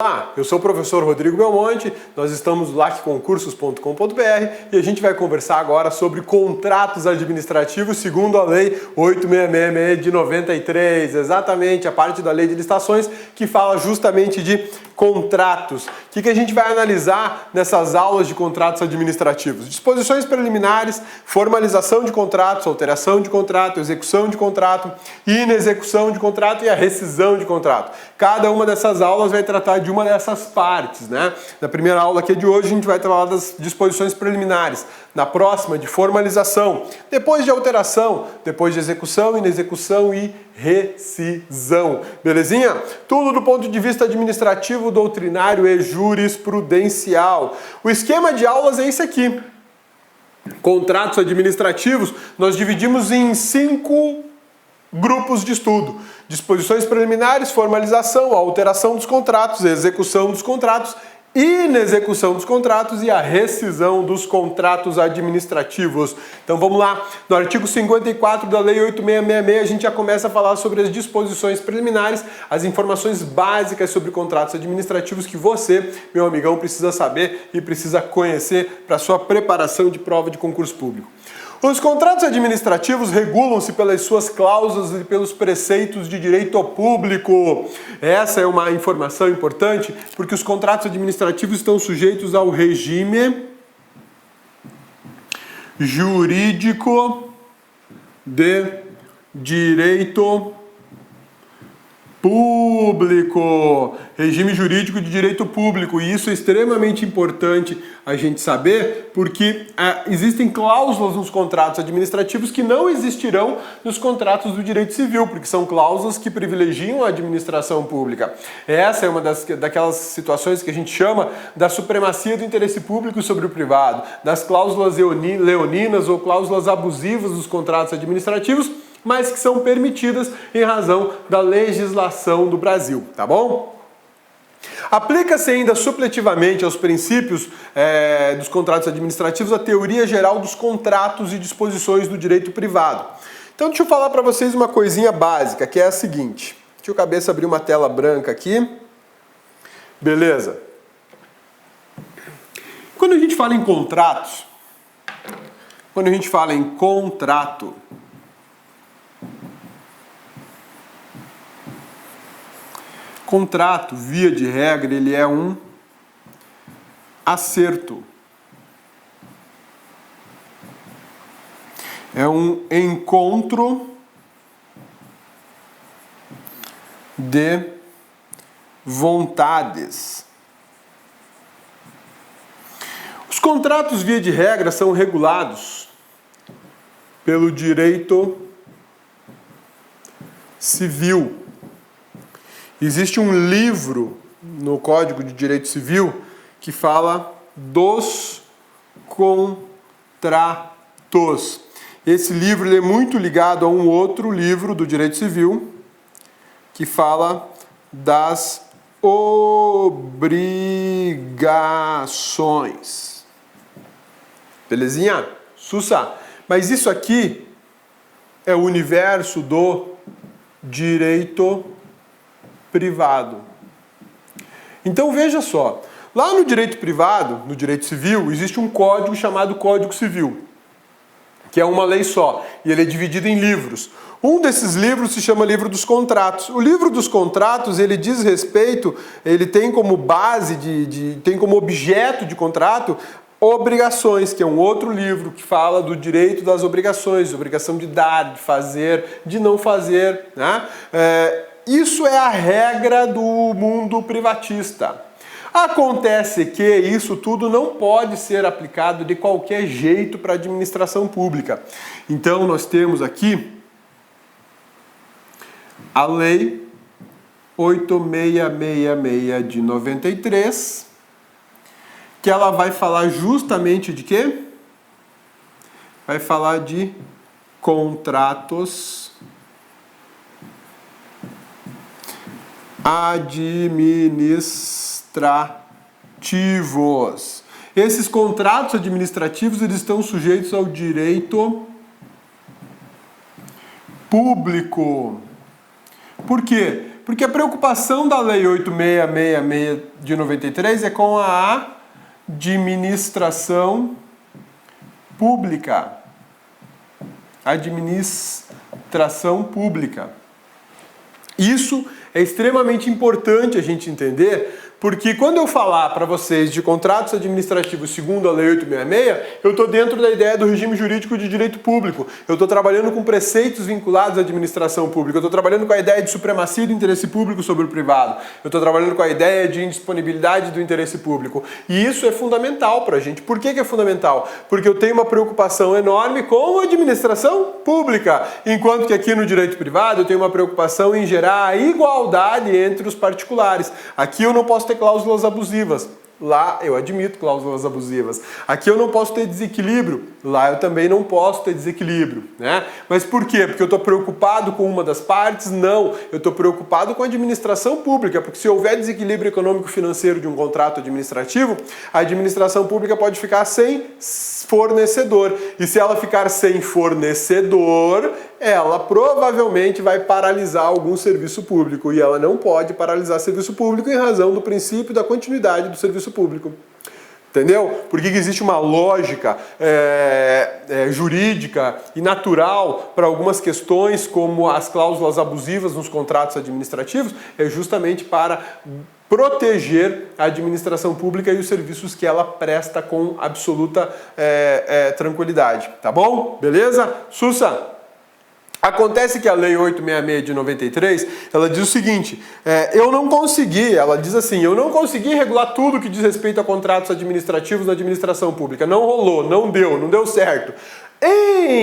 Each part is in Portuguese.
Olá, eu sou o professor Rodrigo Belmonte, nós estamos no lacconcursos.com.br e a gente vai conversar agora sobre contratos administrativos segundo a Lei 8666 de 93, exatamente a parte da Lei de Licitações que fala justamente de contratos. O que a gente vai analisar nessas aulas de contratos administrativos? Disposições preliminares, formalização de contratos, alteração de contrato, execução de contrato, inexecução de contrato e a rescisão de contrato. Cada uma dessas aulas vai tratar de uma dessas partes, né? Na primeira aula aqui de hoje a gente vai falar das disposições preliminares, na próxima de formalização, depois de alteração, depois de execução, inexecução e rescisão. Belezinha? Tudo do ponto de vista administrativo, doutrinário e jurisprudencial. O esquema de aulas é esse aqui. Contratos administrativos nós dividimos em 5 grupos de estudo: disposições preliminares, formalização, alteração dos contratos, execução dos contratos, inexecução dos contratos e a rescisão dos contratos administrativos. Então vamos lá, no artigo 54 da Lei 8666 a gente já começa a falar sobre as disposições preliminares, as informações básicas sobre contratos administrativos que você, meu amigão, precisa saber e precisa conhecer para sua preparação de prova de concurso público. Os contratos administrativos regulam-se pelas suas cláusulas e pelos preceitos de direito público. Essa é uma informação importante porque os contratos administrativos estão sujeitos ao regime jurídico de direito público. Regime jurídico de direito público. E isso é extremamente importante a gente saber porque existem cláusulas nos contratos administrativos que não existirão nos contratos do direito civil, porque são cláusulas que privilegiam a administração pública. Essa é uma daquelas situações que a gente chama da supremacia do interesse público sobre o privado, das cláusulas leoninas ou cláusulas abusivas dos contratos administrativos, mas que são permitidas em razão da legislação do Brasil, tá bom? Aplica-se ainda supletivamente aos princípios dos contratos administrativos a teoria geral dos contratos e disposições do direito privado. Então deixa eu falar para vocês uma coisinha básica, que é a seguinte. Deixa eu cabeça abrir uma tela branca aqui. Beleza? Quando a gente fala em contratos, contrato, via de regra, ele é um acerto. É um encontro de vontades. Os contratos, via de regra, são regulados pelo direito civil. Existe um livro no Código de Direito Civil que fala dos contratos. Esse livro ele é muito ligado a um outro livro do Direito Civil que fala das obrigações. Belezinha? Sussa! Mas isso aqui é o universo do direito privado. Então veja só, lá no direito privado, no direito civil, existe um código chamado Código Civil, que é uma lei só, e ele é dividido em livros. Um desses livros se chama Livro dos Contratos. O Livro dos Contratos, ele diz respeito, ele tem como base, tem como objeto de contrato obrigações, que é um outro livro que fala do direito das obrigações, obrigação de dar, de fazer, de não fazer, né? Isso é a regra do mundo privatista. Acontece que isso tudo não pode ser aplicado de qualquer jeito para a administração pública. Então nós temos aqui a Lei 8666 de 93, que ela vai falar justamente de quê? Vai falar de contratos administrativos. Esses contratos administrativos eles estão sujeitos ao direito público. Por quê? Porque a preocupação da Lei 8666 de 93 é com a administração pública. Administração pública. Isso é extremamente importante a gente entender, porque quando eu falar para vocês de contratos administrativos segundo a Lei 866, eu estou dentro da ideia do regime jurídico de direito público. Eu estou trabalhando com preceitos vinculados à administração pública. Eu estou trabalhando com a ideia de supremacia do interesse público sobre o privado. Eu estou trabalhando com a ideia de indisponibilidade do interesse público. E isso é fundamental para a gente. Por que é fundamental? Porque eu tenho uma preocupação enorme com a administração pública, enquanto que aqui no direito privado eu tenho uma preocupação em gerar a igualdade entre os particulares. Aqui eu não posso ter cláusulas abusivas. Lá eu admito cláusulas abusivas. Aqui eu não posso ter desequilíbrio. Lá eu também não posso ter desequilíbrio, né? Mas por quê? Porque eu estou preocupado com uma das partes? Não. Eu estou preocupado com a administração pública, porque se houver desequilíbrio econômico-financeiro de um contrato administrativo, a administração pública pode ficar sem fornecedor. E se ela ficar sem fornecedor, ela provavelmente vai paralisar algum serviço público. E ela não pode paralisar serviço público em razão do princípio da continuidade do serviço público. Entendeu? Porque existe uma lógica jurídica e natural para algumas questões, como as cláusulas abusivas nos contratos administrativos, é justamente para proteger a administração pública e os serviços que ela presta com absoluta tranquilidade. Tá bom? Beleza? Sussa! Acontece que a Lei 866 de 93, ela diz o seguinte, ela diz assim, eu não consegui regular tudo que diz respeito a contratos administrativos na administração pública. Não rolou, não deu certo.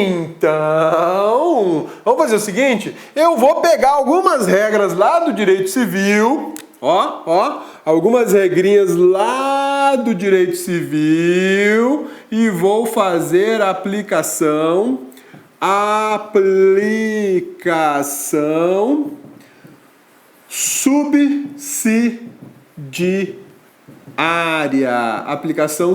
Então, vamos fazer o seguinte, eu vou pegar algumas regras lá do direito civil, algumas regrinhas lá do direito civil e vou fazer a aplicação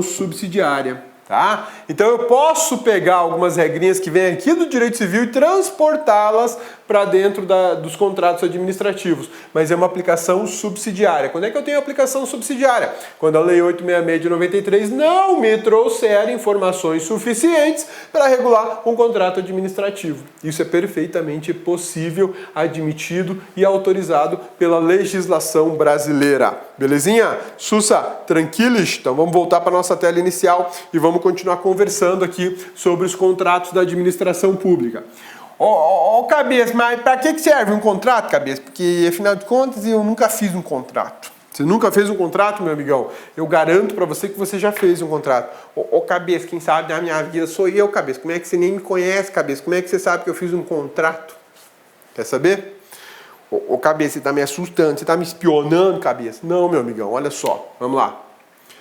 subsidiária, tá? Então eu posso pegar algumas regrinhas que vêm aqui do direito civil e transportá-las para dentro dos contratos administrativos, mas é uma aplicação subsidiária. Quando é que eu tenho aplicação subsidiária? Quando a Lei 866 de 93 não me trouxer informações suficientes para regular um contrato administrativo. Isso é perfeitamente possível, admitido e autorizado pela legislação brasileira. Belezinha? Sussa, tranquilos? Então vamos voltar para a nossa tela inicial e vamos continuar conversando aqui sobre os contratos da administração pública. Cabeça, mas para que serve um contrato, Cabeça? Porque, afinal de contas, eu nunca fiz um contrato. Você nunca fez um contrato, meu amigão? Eu garanto para você que você já fez um contrato. Cabeça, quem sabe da minha vida sou eu, Cabeça. Como é que você nem me conhece, Cabeça? Como é que você sabe que eu fiz um contrato? Quer saber? Cabeça, você tá me assustando, você tá me espionando, Cabeça? Não, meu amigão, olha só. Vamos lá.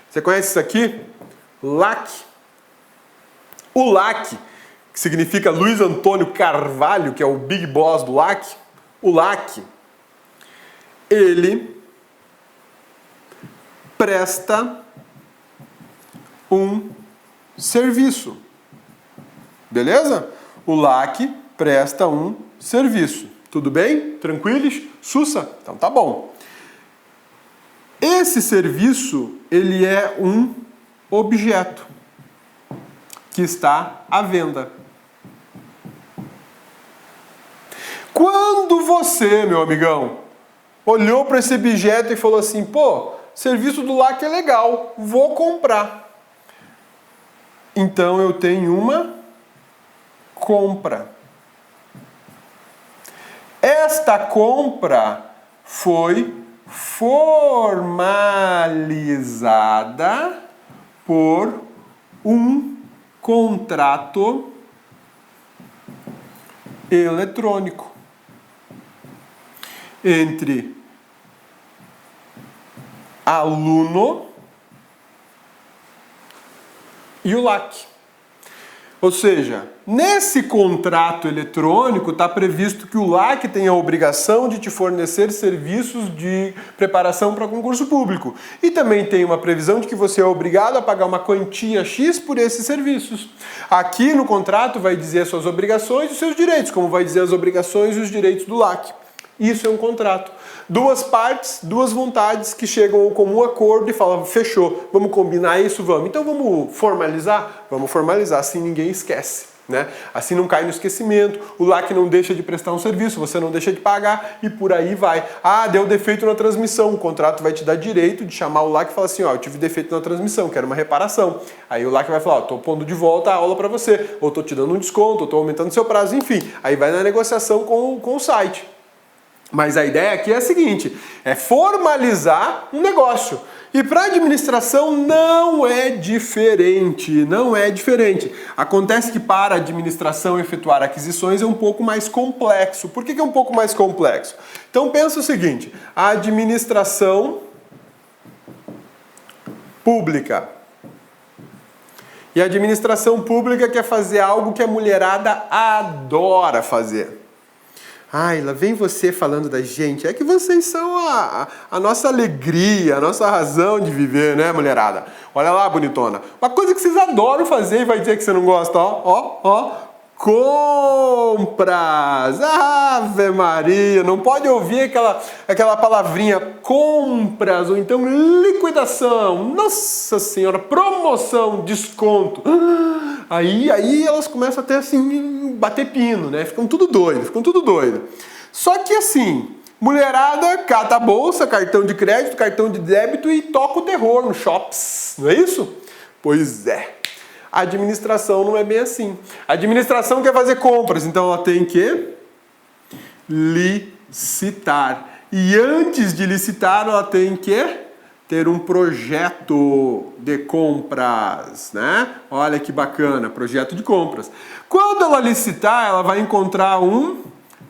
Você conhece isso aqui? LAC. O LAC, que significa Luiz Antônio Carvalho, que é o big boss do LAC, o LAC, ele presta um serviço. Beleza? O LAC presta um serviço. Tudo bem? Tranquilos? Sussa? Então tá bom. Esse serviço, ele é um objeto que está à venda. Quando você, meu amigão, olhou para esse objeto e falou assim, serviço do LAC é legal, vou comprar. Então eu tenho uma compra. Esta compra foi formalizada por um contrato eletrônico entre aluno e o LAC. Ou seja, nesse contrato eletrônico está previsto que o LAC tem a obrigação de te fornecer serviços de preparação para concurso público. E também tem uma previsão de que você é obrigado a pagar uma quantia X por esses serviços. Aqui no contrato vai dizer as suas obrigações e os seus direitos, como vai dizer as obrigações e os direitos do LAC. Isso é um contrato. Duas partes, duas vontades que chegam ao comum acordo e falam, fechou, vamos combinar isso? Vamos. Então vamos formalizar? Vamos formalizar, assim ninguém esquece. Né? Assim não cai no esquecimento, o LAC não deixa de prestar um serviço, você não deixa de pagar e por aí vai. Ah, deu defeito na transmissão, o contrato vai te dar direito de chamar o LAC e falar assim, ó, eu tive defeito na transmissão, quero uma reparação. Aí o LAC vai falar, ó, tô pondo de volta a aula para você, ou tô te dando um desconto, ou tô aumentando seu prazo, enfim. Aí vai na negociação com o site. Mas a ideia aqui é a seguinte, é formalizar um negócio. E para a administração não é diferente, não é diferente. Acontece que para a administração efetuar aquisições é um pouco mais complexo. Por que é um pouco mais complexo? Então pensa o seguinte, a administração pública. E a administração pública quer fazer algo que a mulherada adora fazer. Ai, lá vem você falando da gente. É que vocês são a nossa alegria, a nossa razão de viver, né, mulherada? Olha lá, bonitona. Uma coisa que vocês adoram fazer e vai dizer que você não gosta, ó. Compras! Ave Maria! Não pode ouvir aquela palavrinha compras ou então liquidação. Nossa Senhora, promoção, desconto. Aí elas começam até assim, bater pino, né? Ficam tudo doido. Só que assim, mulherada cata a bolsa, cartão de crédito, cartão de débito e toca o terror no shops, não é isso? Pois é. A administração não é bem assim. A administração quer fazer compras, então ela tem que licitar. E antes de licitar, ela tem que ter um projeto de compras, né? Olha que bacana, projeto de compras. Quando ela licitar, ela vai encontrar um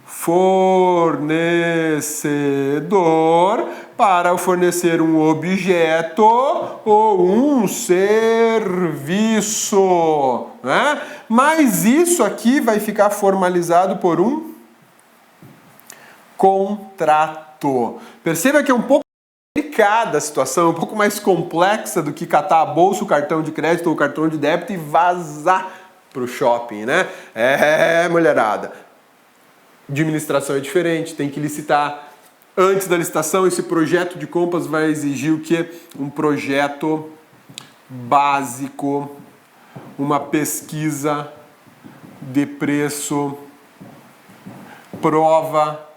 fornecedor para fornecer um objeto ou um serviço, né? Mas isso aqui vai ficar formalizado por um contrato. Perceba que é um pouco complicada a situação, um pouco mais complexa do que catar a bolsa, o cartão de crédito ou o cartão de débito e vazar para o shopping, né? Mulherada. Administração é diferente, tem que licitar. Antes da licitação, esse projeto de compras vai exigir o quê? Um projeto básico, uma pesquisa de preço, prova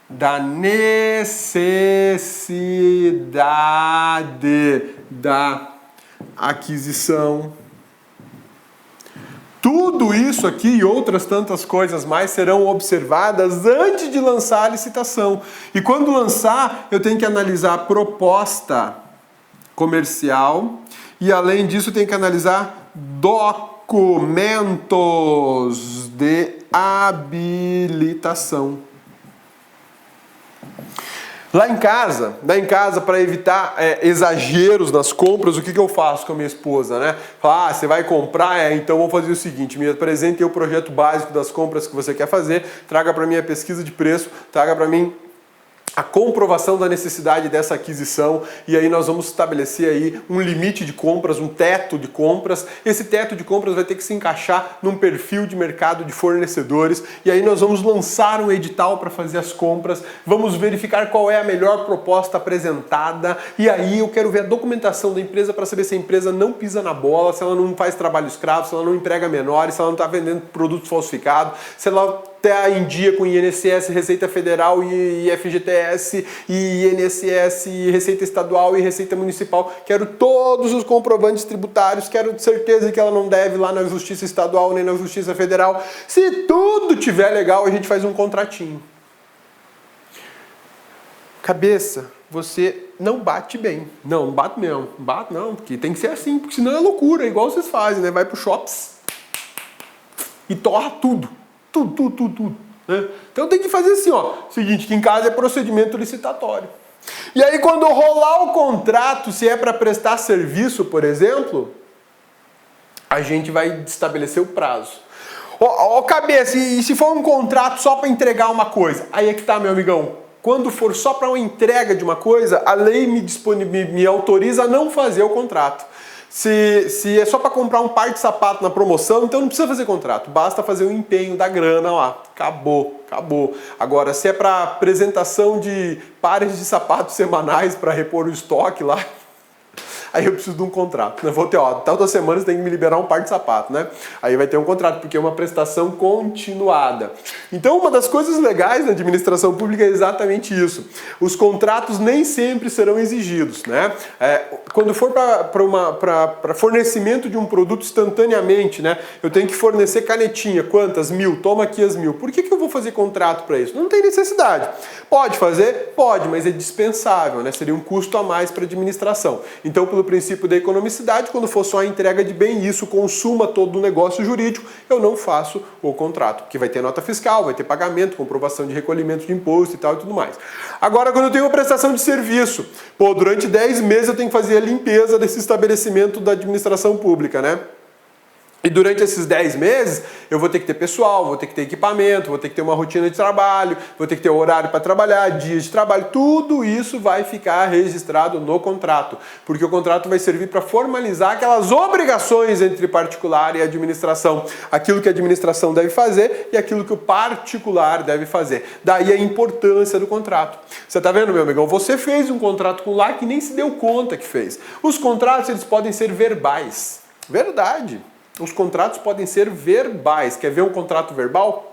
da necessidade da aquisição. Tudo isso aqui e outras tantas coisas mais serão observadas antes de lançar a licitação. E quando lançar, eu tenho que analisar a proposta comercial e, além disso, eu tenho que analisar documentos de habilitação. Lá em casa, para evitar exageros nas compras, o que eu faço com a minha esposa, né? Fala, você vai comprar? Então vou fazer o seguinte, me apresente o projeto básico das compras que você quer fazer, traga para mim a pesquisa de preço, traga para mim a comprovação da necessidade dessa aquisição e aí nós vamos estabelecer aí um limite de compras, um teto de compras. Esse teto de compras vai ter que se encaixar num perfil de mercado de fornecedores e aí nós vamos lançar um edital para fazer as compras, vamos verificar qual é a melhor proposta apresentada e aí eu quero ver a documentação da empresa para saber se a empresa não pisa na bola, se ela não faz trabalho escravo, se ela não emprega menores, se ela não está vendendo produto falsificado, se ela está em dia com INSS, Receita Federal e FGTS, e INSS, e Receita Estadual e Receita Municipal. Quero todos os comprovantes tributários, quero certeza que ela não deve lá na Justiça Estadual nem na Justiça Federal. Se tudo tiver legal, a gente faz um contratinho. Cabeça, você não bate bem. Não bate mesmo. Não bate não, porque tem que ser assim, porque senão é loucura, é igual vocês fazem, né? Vai pro shops e torra tudo. Tudo. Né? Então tem que fazer assim, ó. Seguinte, que em casa é procedimento licitatório. E aí quando rolar o contrato, se é para prestar serviço, por exemplo, a gente vai estabelecer o prazo. Ó, cabeça, e se for um contrato só para entregar uma coisa? Aí é que tá, meu amigão. Quando for só para uma entrega de uma coisa, a lei me autoriza a não fazer o contrato. Se é só para comprar um par de sapato na promoção, então não precisa fazer contrato, basta fazer o empenho da grana lá. Acabou, acabou. Agora, se é para apresentação de pares de sapatos semanais para repor o estoque lá, aí eu preciso de um contrato, né? Vou ter, toda semana você tem que me liberar um par de sapato, né? Aí vai ter um contrato, porque é uma prestação continuada. Então, uma das coisas legais da administração pública é exatamente isso. Os contratos nem sempre serão exigidos, né? Quando for para fornecimento de um produto instantaneamente, né? Eu tenho que fornecer canetinha, quantas? 1000, toma aqui as 1000. Por que eu vou fazer contrato para isso? Não tem necessidade. Pode fazer? Pode, mas é dispensável, né? Seria um custo a mais para a administração. Então, pelo princípio da economicidade, quando for só a entrega de bem e isso consuma todo o negócio jurídico, eu não faço o contrato, porque vai ter nota fiscal, vai ter pagamento, comprovação de recolhimento de imposto e tal e tudo mais. Agora, quando eu tenho uma prestação de serviço, durante 10 meses eu tenho que fazer a limpeza desse estabelecimento da administração pública, né? E durante esses 10 meses, eu vou ter que ter pessoal, vou ter que ter equipamento, vou ter que ter uma rotina de trabalho, vou ter que ter horário para trabalhar, dias de trabalho, tudo isso vai ficar registrado no contrato, porque o contrato vai servir para formalizar aquelas obrigações entre particular e administração, aquilo que a administração deve fazer e aquilo que o particular deve fazer. Daí a importância do contrato. Você está vendo, meu amigão? Você fez um contrato com o LAC e nem se deu conta que fez. Os contratos, eles podem ser verbais. Verdade. Os contratos podem ser verbais. Quer ver um contrato verbal?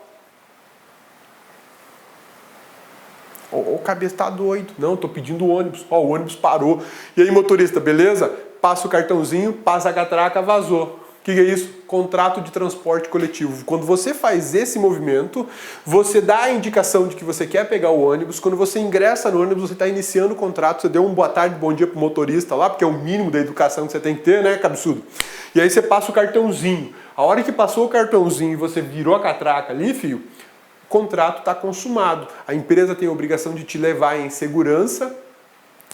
O cabeça tá doido. Não, tô pedindo o ônibus. O ônibus parou. E aí, motorista, beleza? Passa o cartãozinho, passa a catraca, vazou. O que é isso? Contrato de transporte coletivo. Quando você faz esse movimento, você dá a indicação de que você quer pegar o ônibus. Quando você ingressa no ônibus, você está iniciando o contrato. Você deu um boa tarde, bom dia pro motorista lá, porque é o mínimo da educação que você tem que ter, né, cabeçudo? E aí você passa o cartãozinho. A hora que passou o cartãozinho e você virou a catraca ali, filho, o contrato está consumado. A empresa tem a obrigação de te levar em segurança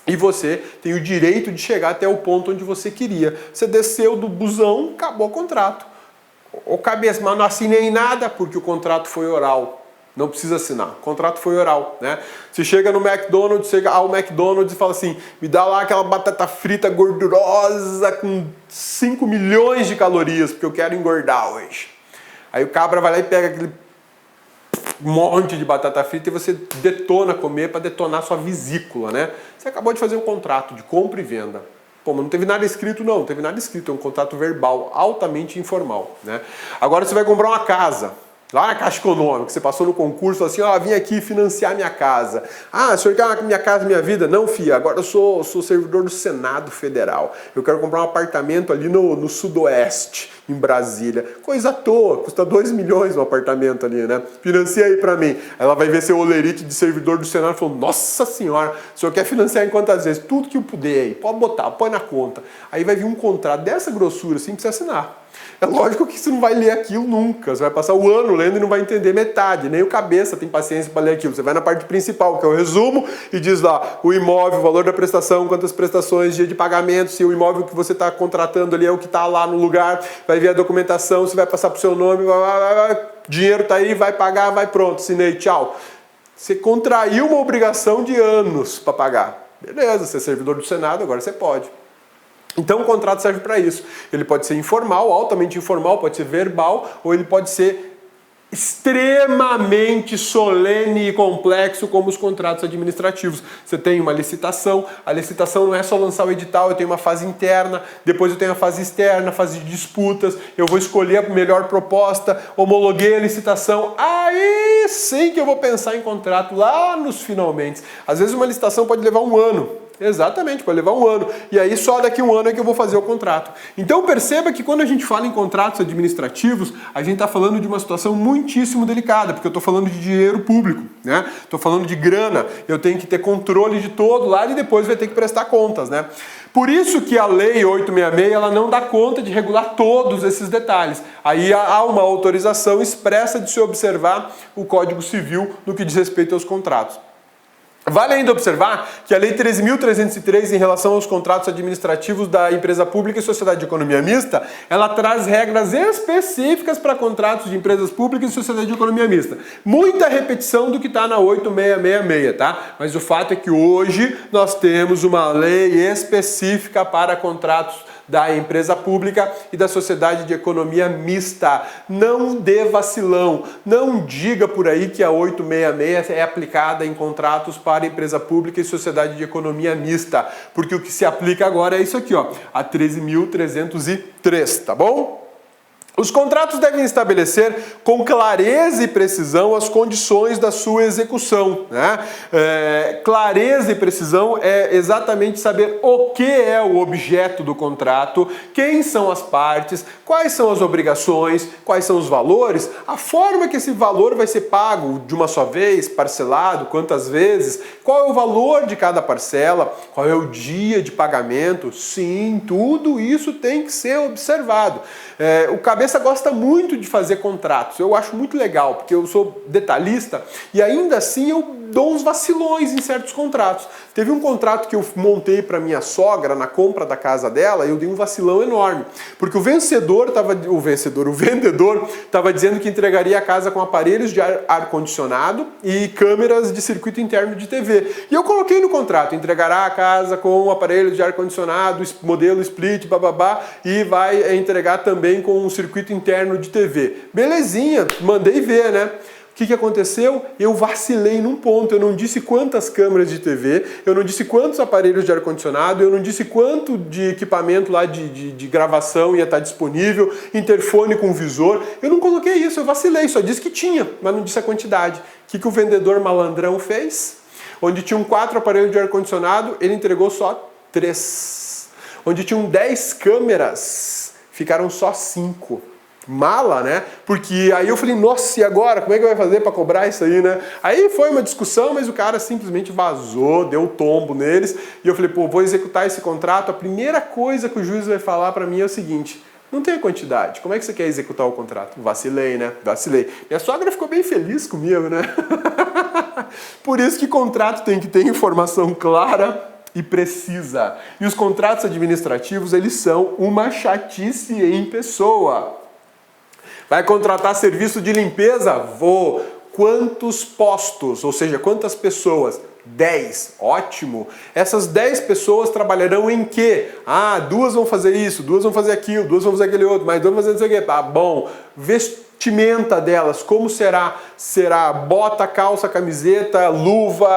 e você tem o direito de chegar até o ponto onde você queria. Você desceu do busão, acabou o contrato. Ô cabeça, mas não assinei nada porque o contrato foi oral. Não precisa assinar. O contrato foi oral, né? Você chega no McDonald's, chega ao McDonald's e fala assim, me dá lá aquela batata frita gordurosa com 5 milhões de calorias, porque eu quero engordar hoje. Aí o cabra vai lá e pega aquele monte de batata frita e você detona comer para detonar sua vesícula, né? Você acabou de fazer um contrato de compra e venda. Pô, mas não teve nada escrito, não teve nada escrito, é um contrato verbal, altamente informal, né? Agora você vai comprar uma casa, lá na Caixa Econômica, você passou no concurso assim, vim aqui financiar minha casa. Ah, o senhor quer minha casa, minha vida? Não, filha, agora eu sou servidor do Senado Federal. Eu quero comprar um apartamento ali no Sudoeste, em Brasília. Coisa à toa, custa 2 milhões um apartamento ali, né? Financia aí pra mim. Ela vai ver seu olerite de servidor do Senado e falou, nossa senhora, o senhor quer financiar em quantas vezes? Tudo que eu puder aí, pode botar, põe na conta. Aí vai vir um contrato dessa grossura assim pra você assinar. É lógico que você não vai ler aquilo nunca, você vai passar o ano lendo e não vai entender metade, nem o cabeça tem paciência para ler aquilo. Você vai na parte principal, que é o resumo, e diz lá o imóvel, o valor da prestação, quantas prestações, dia de pagamento, se o imóvel que você está contratando ali é o que está lá no lugar, vai ver a documentação, você vai passar para o seu nome, dinheiro está aí, vai pagar, vai pronto, assinei, tchau. Você contraiu uma obrigação de anos para pagar. Beleza, você é servidor do Senado, agora você pode. Então o contrato serve para isso. Ele pode ser informal, altamente informal, pode ser verbal, ou ele pode ser extremamente solene e complexo como os contratos administrativos. Você tem uma licitação, a licitação não é só lançar o edital, eu tenho uma fase interna, depois eu tenho a fase externa, a fase de disputas, eu vou escolher a melhor proposta, homologuei a licitação, aí sim que eu vou pensar em contrato lá nos finalmente. Às vezes uma licitação pode levar um ano. Exatamente, pode levar um ano. E aí só daqui a um ano é que eu vou fazer o contrato. Então perceba que quando a gente fala em contratos administrativos, a gente está falando de uma situação muitíssimo delicada, porque eu estou falando de dinheiro público, né? Estou falando de grana, eu tenho que ter controle de todo lado e depois vai ter que prestar contas, né? Por isso que a Lei 866 ela não dá conta de regular todos esses detalhes. Aí há uma autorização expressa de se observar o Código Civil no que diz respeito aos contratos. Vale ainda observar que a Lei 13.303, em relação aos contratos administrativos da empresa pública e sociedade de economia mista, ela traz regras específicas para contratos de empresas públicas e sociedade de economia mista. Muita repetição do que está na 8666, tá? Mas o fato é que hoje nós temos uma lei específica para contratos da empresa pública e da sociedade de economia mista. Não dê vacilão, não diga por aí que a 866 é aplicada em contratos para empresa pública e sociedade de economia mista, porque o que se aplica agora é isso aqui, ó, a 13.303, tá bom? Os contratos devem estabelecer com clareza e precisão as condições da sua execução, né? Clareza e precisão é exatamente saber o que é o objeto do contrato, quem são as partes, quais são as obrigações, quais são os valores, a forma que esse valor vai ser pago de uma só vez, parcelado, quantas vezes, qual é o valor de cada parcela, qual é o dia de pagamento. Sim, tudo isso tem que ser observado. O cabeça gosta muito de fazer contratos, eu acho muito legal, porque eu sou detalhista e ainda assim eu dou uns vacilões em certos contratos. Teve um contrato que eu montei para minha sogra na compra da casa dela e eu dei um vacilão enorme, porque o vendedor estava dizendo que entregaria a casa com aparelhos de ar-condicionado e câmeras de circuito interno de TV. E eu coloquei no contrato, entregará a casa com aparelhos de ar-condicionado, modelo split, bababá, e vai entregar também com um circuito interno de TV. Belezinha, mandei ver, né? O que aconteceu? Eu vacilei num ponto, eu não disse quantas câmeras de TV, eu não disse quantos aparelhos de ar-condicionado, eu não disse quanto de equipamento lá de gravação ia estar disponível, interfone com visor, eu não coloquei isso, eu vacilei, só disse que tinha, mas não disse a quantidade. O que o vendedor malandrão fez? Onde tinham 4 aparelhos de ar-condicionado, ele entregou só 3. Onde tinham 10 câmeras, ficaram só 5. Mala, né? Porque aí eu falei, nossa, e agora? Como é que vai fazer para cobrar isso aí, né? Aí foi uma discussão, mas o cara simplesmente vazou, deu tombo neles. E eu falei, pô, vou executar esse contrato. A primeira coisa que o juiz vai falar para mim é o seguinte: não tem a quantidade. Como é que você quer executar o contrato? Vacilei, né? Vacilei. Minha sogra ficou bem feliz comigo, né? Por isso que contrato tem que ter informação clara e precisa. E os contratos administrativos, eles são uma chatice em pessoa. Vai contratar serviço de limpeza? Vou. Quantos postos? Ou seja, quantas pessoas? 10. Ótimo. Essas 10 pessoas trabalharão em quê? 2 vão fazer isso, 2 vão fazer aquilo, 2 vão fazer aquele outro, mais 2 vão fazer isso aqui. Tá bom. Vestimenta delas, como será? Será bota, calça, camiseta, luva,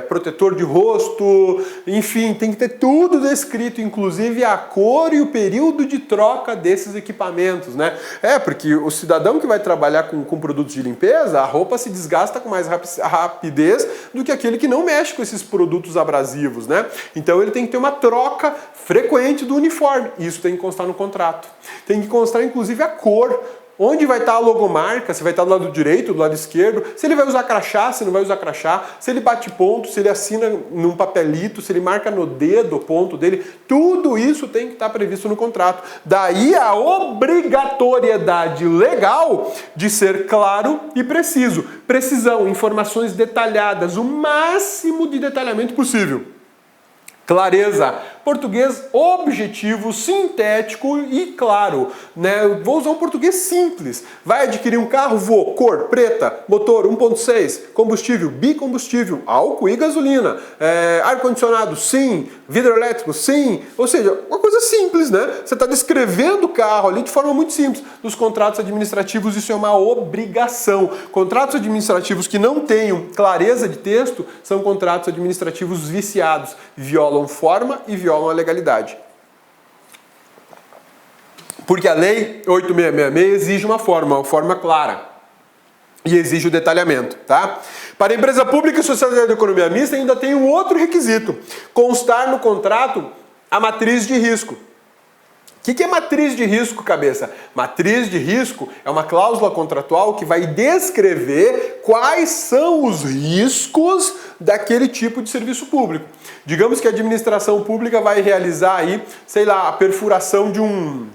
protetor de rosto, enfim, tem que ter tudo descrito, inclusive a cor e o período de troca desses equipamentos, né? Porque o cidadão que vai trabalhar com produtos de limpeza, a roupa se desgasta com mais rapidez do que aquele que não mexe com esses produtos abrasivos, né? Então ele tem que ter uma troca frequente do uniforme. Isso tem que constar no contrato. Tem que constar, inclusive, a cor. Onde vai estar a logomarca, se vai estar do lado direito, do lado esquerdo, se ele vai usar crachá, se não vai usar crachá, se ele bate ponto, se ele assina num papelito, se ele marca no dedo o ponto dele, tudo isso tem que estar previsto no contrato. Daí a obrigatoriedade legal de ser claro e preciso. Precisão, informações detalhadas, o máximo de detalhamento possível. Clareza, português objetivo, sintético e claro, né? Eu vou usar um português simples. Vai adquirir um carro? Vou. Cor, preta, motor 1.6, combustível, bicombustível, álcool e gasolina, ar-condicionado, sim, vidro elétrico, sim. Ou seja, uma coisa simples, né? Você está descrevendo o carro ali de forma muito simples. Nos contratos administrativos isso é uma obrigação. Contratos administrativos que não tenham clareza de texto são contratos administrativos viciados, violam forma e violam a legalidade. Porque a lei 8666 exige uma forma clara e exige o detalhamento, tá? Para a empresa pública e sociedade de economia mista ainda tem um outro requisito: constar no contrato a matriz de risco. O que é matriz de risco, cabeça? Matriz de risco é uma cláusula contratual que vai descrever quais são os riscos daquele tipo de serviço público. Digamos que a administração pública vai realizar aí, sei lá, a perfuração de um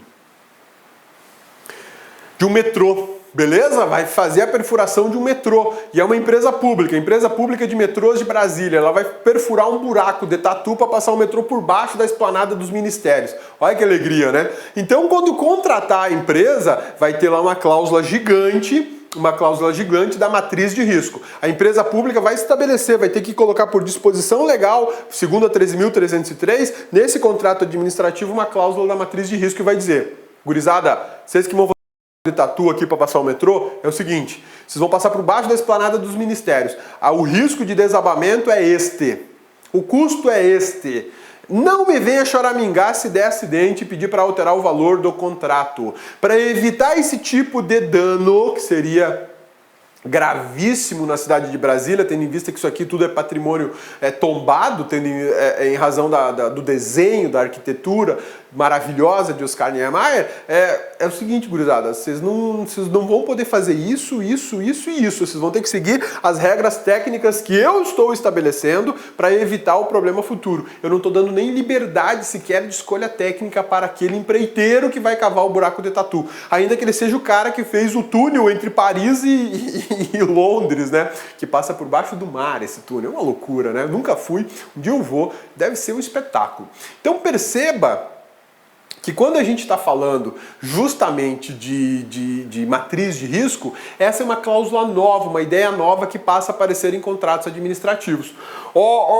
metrô. Beleza? Vai fazer a perfuração de um metrô. E é uma empresa pública de metrôs de Brasília. Ela vai perfurar um buraco de tatu para passar o metrô por baixo da esplanada dos ministérios. Olha que alegria, né? Então, quando contratar a empresa, vai ter lá uma cláusula gigante uma cláusula gigante da matriz de risco. A empresa pública vai estabelecer, vai ter que colocar por disposição legal, segundo a 13.303, nesse contrato administrativo, uma cláusula da matriz de risco que vai dizer: gurizada, vocês que vão de tatu aqui para passar o metrô, é o seguinte, vocês vão passar por baixo da esplanada dos ministérios. O risco de desabamento é este. O custo é este. Não me venha choramingar se der acidente e pedir para alterar o valor do contrato. Para evitar esse tipo de dano, que seria gravíssimo na cidade de Brasília, tendo em vista que isso aqui tudo é patrimônio tombado, tendo em razão do desenho, da arquitetura maravilhosa de Oscar Niemeyer, é o seguinte, gurizada, vocês não vão poder fazer isso e isso. Vocês vão ter que seguir as regras técnicas que eu estou estabelecendo para evitar o problema futuro. Eu não estou dando nem liberdade sequer de escolha técnica para aquele empreiteiro que vai cavar o buraco de tatu. Ainda que ele seja o cara que fez o túnel entre Paris e Londres, né? Que passa por baixo do mar esse túnel. É uma loucura, né? Nunca fui, um dia eu vou, deve ser um espetáculo. Então perceba que quando a gente está falando justamente de matriz de risco, essa é uma cláusula nova, uma ideia nova que passa a aparecer em contratos administrativos.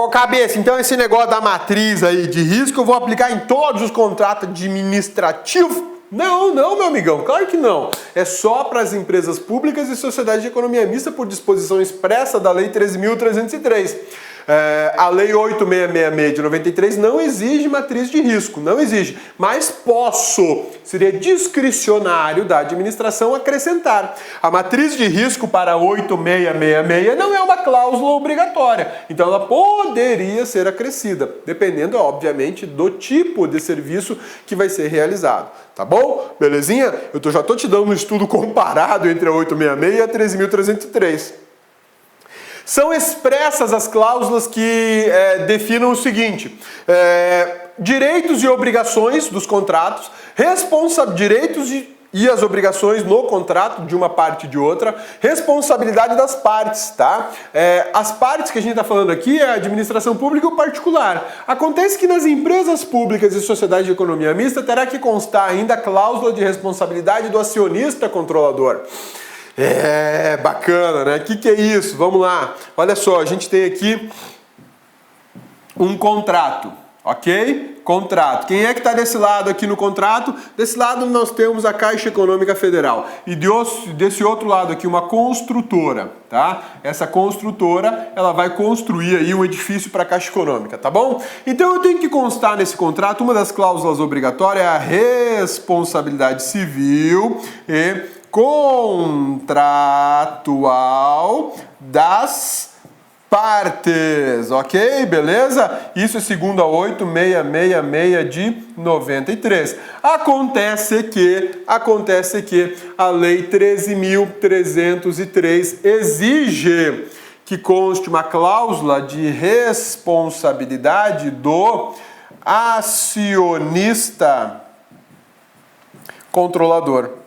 Cabeça, então esse negócio da matriz aí de risco eu vou aplicar em todos os contratos administrativos? Não, meu amigão, claro que não. É só para as empresas públicas e sociedades de economia mista por disposição expressa da Lei 13.303. A Lei 8666 de 93 não exige matriz de risco, não exige, mas seria discricionário da administração acrescentar. A matriz de risco para 8666 não é uma cláusula obrigatória, então ela poderia ser acrescida, dependendo, obviamente, do tipo de serviço que vai ser realizado. Tá bom? Belezinha? Eu já tô te dando um estudo comparado entre a 866 e a 13.303. São expressas as cláusulas que definam o seguinte: direitos e obrigações dos contratos, direitos e as obrigações no contrato de uma parte e de outra, responsabilidade das partes, tá? As partes que a gente está falando aqui é a administração pública e o particular. Acontece que nas empresas públicas e sociedades de economia mista terá que constar ainda a cláusula de responsabilidade do acionista controlador. Bacana, né? O que é isso? Vamos lá. Olha só, a gente tem aqui um contrato, ok? Contrato. Quem é que está desse lado aqui no contrato? Desse lado nós temos a Caixa Econômica Federal. E desse outro lado aqui uma construtora, tá? Essa construtora, ela vai construir aí um edifício para a Caixa Econômica, tá bom? Então eu tenho que constar nesse contrato, uma das cláusulas obrigatórias é a responsabilidade civil e contratual das partes, ok? Beleza? Isso é segundo a 8666 de 93. Acontece que a Lei 13.303 exige que conste uma cláusula de responsabilidade do acionista controlador.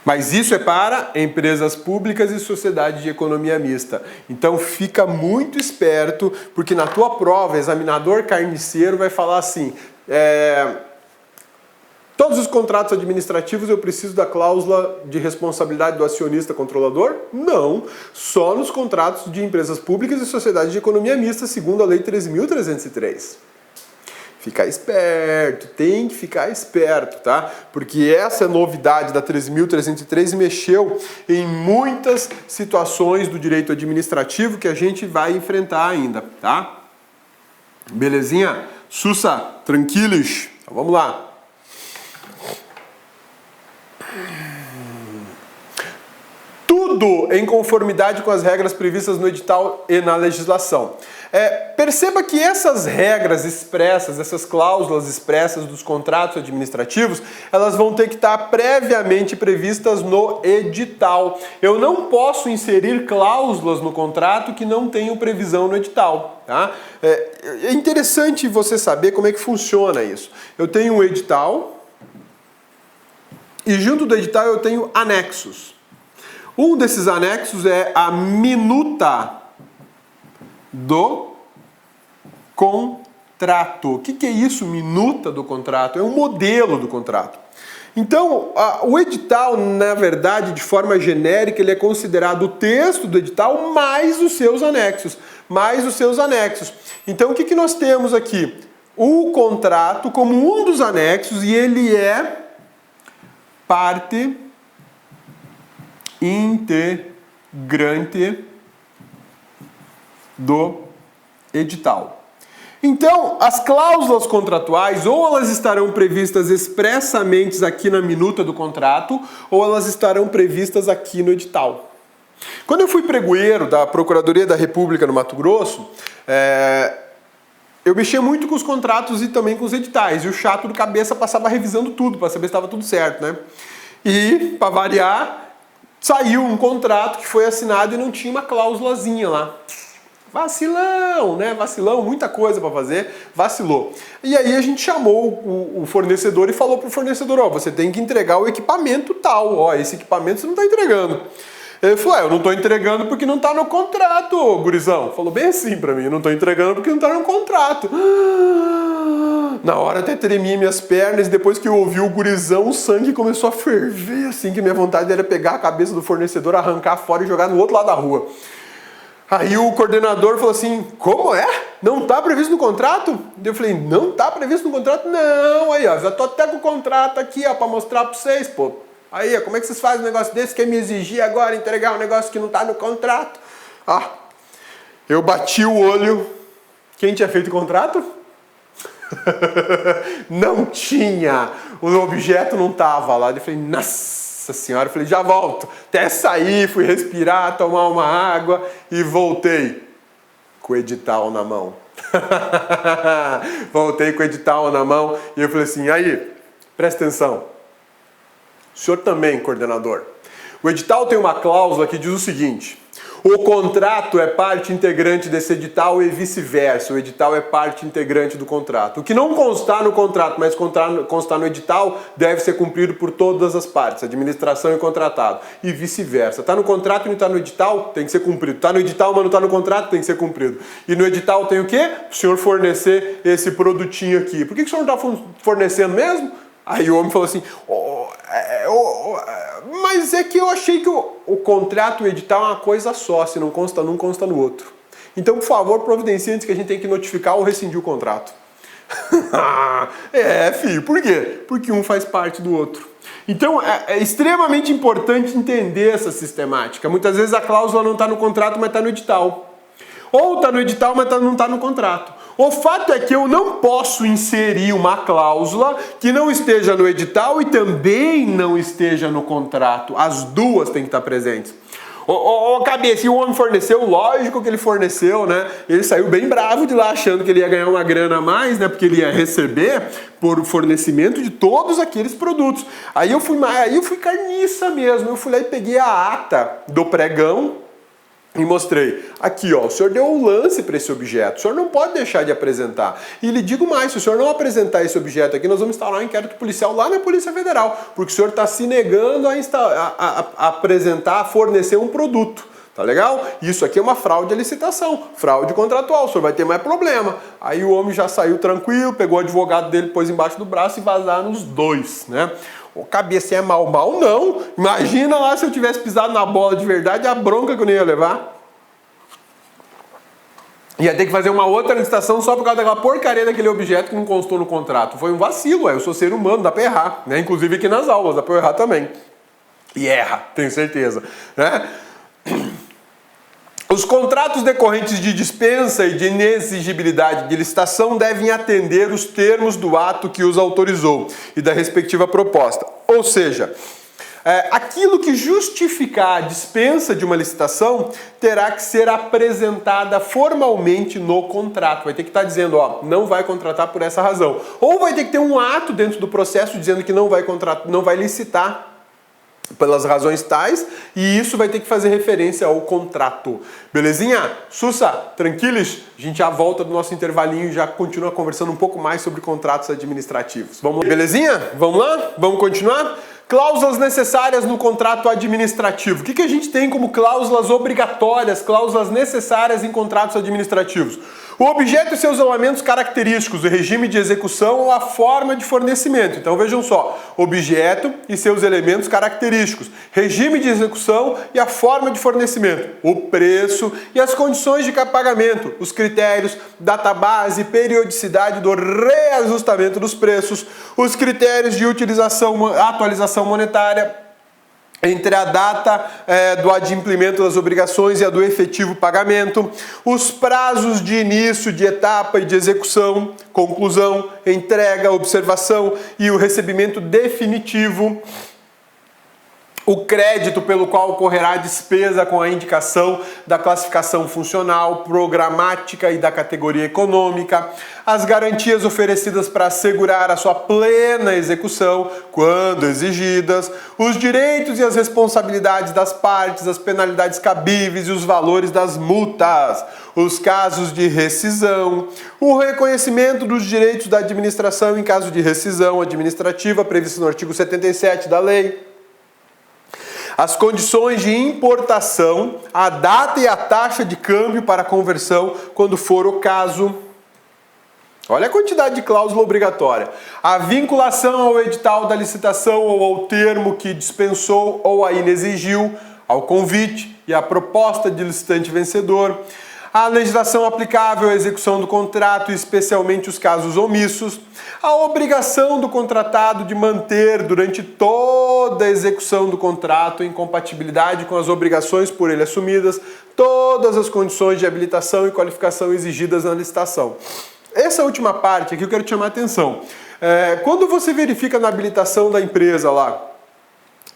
Mas isso é para empresas públicas e sociedades de economia mista. Então fica muito esperto, porque na tua prova, examinador carniceiro vai falar assim: todos os contratos administrativos eu preciso da cláusula de responsabilidade do acionista controlador? Não, só nos contratos de empresas públicas e sociedades de economia mista, segundo a Lei 13.303. Ficar esperto, tem que ficar esperto, tá? Porque essa novidade da 13.303 mexeu em muitas situações do direito administrativo que a gente vai enfrentar ainda, tá? Belezinha? Sussa, tranquilos? Então, vamos lá. Tudo em conformidade com as regras previstas no edital e na legislação. Perceba que essas regras expressas, essas cláusulas expressas dos contratos administrativos, elas vão ter que estar previamente previstas no edital. Eu não posso inserir cláusulas no contrato que não tenham previsão no edital. Tá? É interessante você saber como é que funciona isso. Eu tenho um edital e junto do edital eu tenho anexos. Um desses anexos é a minuta do contrato. O que é isso, minuta do contrato? É um modelo do contrato. Então, o edital, na verdade, de forma genérica, ele é considerado o texto do edital mais os seus anexos. Então, o que nós temos aqui? O contrato como um dos anexos e ele é parte integrante do edital. Então, as cláusulas contratuais, ou elas estarão previstas expressamente aqui na minuta do contrato, ou elas estarão previstas aqui no edital. Quando eu fui pregoeiro da Procuradoria da República no Mato Grosso, eu mexia muito com os contratos e também com os editais. E o chato do cabeça passava revisando tudo, para saber se estava tudo certo, né? E, para variar, saiu um contrato que foi assinado e não tinha uma cláusulazinha lá. Vacilão, né? Vacilão, muita coisa para fazer, vacilou. E aí a gente chamou o fornecedor e falou pro fornecedor, ó, você tem que entregar o equipamento tal, ó, esse equipamento você não está entregando. Ele falou, eu não estou entregando porque não está no contrato, gurizão. Falou bem assim para mim, eu não estou entregando porque não está no contrato. Na hora até tremi minhas pernas, e depois que eu ouvi o gurizão, o sangue começou a ferver, assim, que minha vontade era pegar a cabeça do fornecedor, arrancar fora e jogar no outro lado da rua. Aí o coordenador falou assim, como é? Não está previsto no contrato? Eu falei, não está previsto no contrato? Não, aí ó, já tô até com o contrato aqui, ó, para mostrar para vocês, pô. Aí, ó, como é que vocês fazem um negócio desse? Quer me exigir agora entregar um negócio que não está no contrato? Ah, eu bati o olho. Quem tinha feito o contrato? Não tinha. O objeto não estava lá. Eu falei, nossa senhora. Eu falei, já volto. Até sair, fui respirar, tomar uma água e voltei. Com o edital na mão. Voltei com o edital na mão e eu falei assim, aí, presta atenção. O senhor também, coordenador. O edital tem uma cláusula que diz o seguinte, o contrato é parte integrante desse edital e vice-versa. O edital é parte integrante do contrato. O que não constar no contrato, mas constar no edital, deve ser cumprido por todas as partes, administração e contratado. E vice-versa. Está no contrato e não está no edital, tem que ser cumprido. Está no edital, mas não está no contrato, tem que ser cumprido. E no edital tem o quê? O senhor fornecer esse produtinho aqui. Por que o senhor não está fornecendo mesmo? Aí o homem falou assim, mas é que eu achei que o contrato e o edital é uma coisa só, se não consta num, consta no outro. Então, por favor, providencie antes que a gente tem que notificar ou rescindir o contrato. Filho, por quê? Porque um faz parte do outro. Então, é extremamente importante entender essa sistemática. Muitas vezes a cláusula não está no contrato, mas está no edital. Ou está no edital, mas não está no contrato. O fato é que eu não posso inserir uma cláusula que não esteja no edital e também não esteja no contrato. As duas têm que estar presentes. Cabeça, e o homem forneceu, lógico que ele forneceu, né? Ele saiu bem bravo de lá, achando que ele ia ganhar uma grana a mais, né? Porque ele ia receber por fornecimento de todos aqueles produtos. Aí eu fui carniça mesmo. Eu fui lá e peguei a ata do pregão e mostrei, aqui ó, o senhor deu um lance para esse objeto, o senhor não pode deixar de apresentar. E lhe digo mais, se o senhor não apresentar esse objeto aqui, nós vamos instalar um inquérito policial lá na Polícia Federal, porque o senhor está se negando a apresentar, a fornecer um produto. Tá legal? Isso aqui é uma fraude à licitação, fraude contratual, o senhor vai ter mais problema. Aí o homem já saiu tranquilo, pegou o advogado dele, pôs embaixo do braço e vazaram os dois, né? O cabeça é mal não. Imagina lá se eu tivesse pisado na bola de verdade, a bronca que eu não ia levar. Ia ter que fazer uma outra licitação só por causa daquela porcaria daquele objeto que não constou no contrato. Foi um vacilo, eu sou ser humano, dá pra errar, né? Inclusive aqui nas aulas, dá pra eu errar também. E erra, tenho certeza, né? Os contratos decorrentes de dispensa e de inexigibilidade de licitação devem atender os termos do ato que os autorizou e da respectiva proposta. Ou seja, aquilo que justificar a dispensa de uma licitação terá que ser apresentada formalmente no contrato. Vai ter que estar dizendo, ó, não vai contratar por essa razão. Ou vai ter que ter um ato dentro do processo dizendo que não vai licitar pelas razões tais, e isso vai ter que fazer referência ao contrato. Belezinha? Sussa, tranquilos? A gente já volta do nosso intervalinho e já continua conversando um pouco mais sobre contratos administrativos. Vamos lá? Belezinha? Vamos lá? Vamos continuar? Cláusulas necessárias no contrato administrativo. O que a gente tem como cláusulas obrigatórias, cláusulas necessárias em contratos administrativos? O objeto e seus elementos característicos, o regime de execução ou a forma de fornecimento. Então vejam só, objeto e seus elementos característicos, regime de execução e a forma de fornecimento, o preço e as condições de pagamento, os critérios, database, periodicidade do reajustamento dos preços, os critérios de utilização, atualização monetária, entre a data do adimplemento das obrigações e a do efetivo pagamento, os prazos de início de etapa e de execução, conclusão, entrega, observação e o recebimento definitivo, o crédito pelo qual ocorrerá a despesa com a indicação da classificação funcional, programática e da categoria econômica, as garantias oferecidas para assegurar a sua plena execução, quando exigidas, os direitos e as responsabilidades das partes, as penalidades cabíveis e os valores das multas, os casos de rescisão, o reconhecimento dos direitos da administração em caso de rescisão administrativa previsto no artigo 77 da lei, as condições de importação, a data e a taxa de câmbio para conversão, quando for o caso. Olha a quantidade de cláusula obrigatória. A vinculação ao edital da licitação ou ao termo que dispensou ou a inexigiu, ao convite e à proposta de licitante vencedor. A legislação aplicável à execução do contrato, especialmente os casos omissos, a obrigação do contratado de manter durante toda a execução do contrato, em compatibilidade com as obrigações por ele assumidas, todas as condições de habilitação e qualificação exigidas na licitação. Essa última parte aqui eu quero te chamar a atenção. Quando você verifica na habilitação da empresa lá,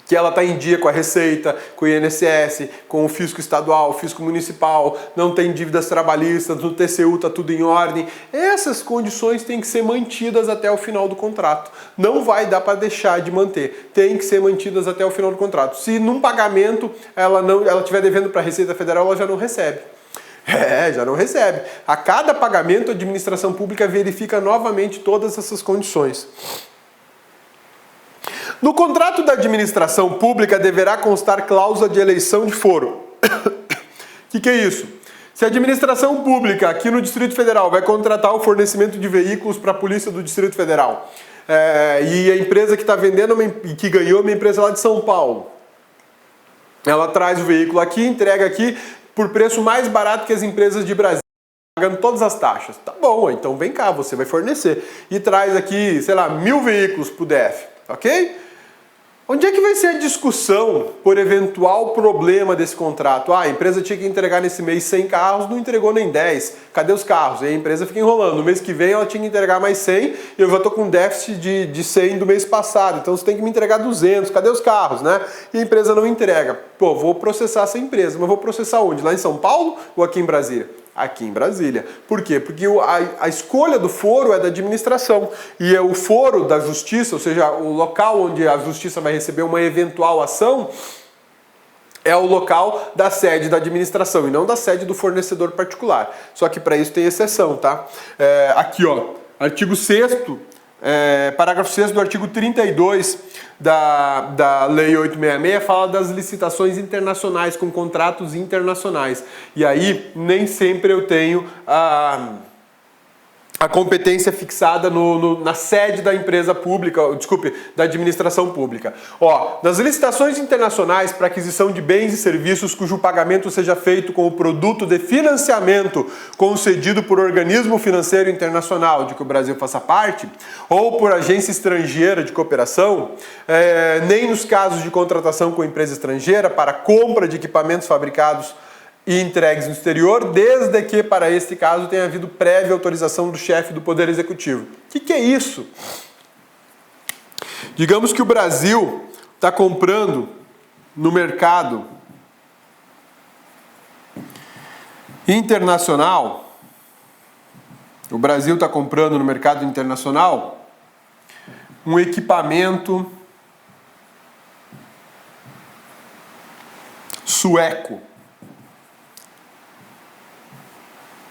que ela está em dia com a Receita, com o INSS, com o fisco estadual, o fisco municipal, não tem dívidas trabalhistas, no TCU está tudo em ordem. Essas condições têm que ser mantidas até o final do contrato. Não vai dar para deixar de manter. Tem que ser mantidas até o final do contrato. Se num pagamento ela estiver devendo para a Receita Federal, ela já não recebe. Já não recebe. A cada pagamento, a administração pública verifica novamente todas essas condições. No contrato da administração pública deverá constar cláusula de eleição de foro. O que é isso? Se a administração pública aqui no Distrito Federal vai contratar o fornecimento de veículos para a Polícia do Distrito Federal, e a empresa que está vendendo, que ganhou, uma empresa lá de São Paulo, ela traz o veículo aqui, entrega aqui por preço mais barato que as empresas de Brasília, pagando todas as taxas. Tá bom, então vem cá, você vai fornecer. E traz aqui, sei lá, 1000 veículos para o DF, ok? Onde é que vai ser a discussão por eventual problema desse contrato? A empresa tinha que entregar nesse mês 100 carros, não entregou nem 10. Cadê os carros? E a empresa fica enrolando. No mês que vem ela tinha que entregar mais 100 e eu já estou com déficit de 100 do mês passado. Então você tem que me entregar 200. Cadê os carros, né? E a empresa não entrega. Pô, vou processar essa empresa. Mas vou processar onde? Lá em São Paulo ou aqui em Brasília? Aqui em Brasília. Por quê? Porque a escolha do foro é da administração e é o foro da justiça, ou seja, o local onde a justiça vai receber uma eventual ação, é o local da sede da administração e não da sede do fornecedor particular. Só que para isso tem exceção, tá? Aqui, ó, artigo 6º, parágrafo 6º do artigo 32 da Lei 866 fala das licitações internacionais com contratos internacionais. E aí nem sempre eu tenho a competência fixada na sede da empresa pública, da administração pública. Ó, nas licitações internacionais para aquisição de bens e serviços cujo pagamento seja feito com o produto de financiamento concedido por organismo financeiro internacional de que o Brasil faça parte, ou por agência estrangeira de cooperação, nem nos casos de contratação com empresa estrangeira para compra de equipamentos fabricados e entregues no exterior, desde que para este caso tenha havido prévia autorização do chefe do Poder Executivo. O que é isso? Digamos que o Brasil está comprando no mercado internacional, o Brasil está comprando no mercado internacional um equipamento sueco.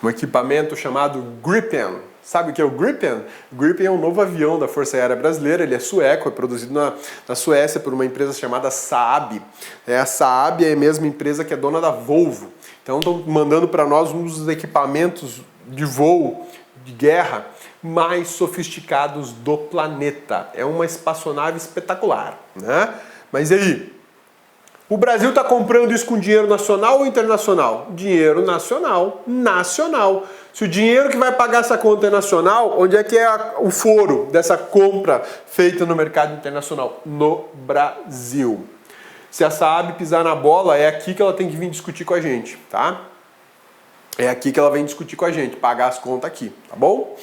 Um equipamento chamado Gripen. Sabe o que é o Gripen? O Gripen é um novo avião da Força Aérea Brasileira, ele é sueco, é produzido na Suécia por uma empresa chamada Saab. A Saab é a mesma empresa que é dona da Volvo. Então estão mandando para nós um dos equipamentos de voo de guerra mais sofisticados do planeta. É uma espaçonave espetacular, né? Mas e aí? O Brasil está comprando isso com dinheiro nacional ou internacional? Dinheiro nacional. Nacional. Se o dinheiro que vai pagar essa conta é nacional, onde é que é o foro dessa compra feita no mercado internacional? No Brasil. Se a Saab pisar na bola, é aqui que ela tem que vir discutir com a gente, tá? É aqui que ela vem discutir com a gente, pagar as contas aqui, tá bom?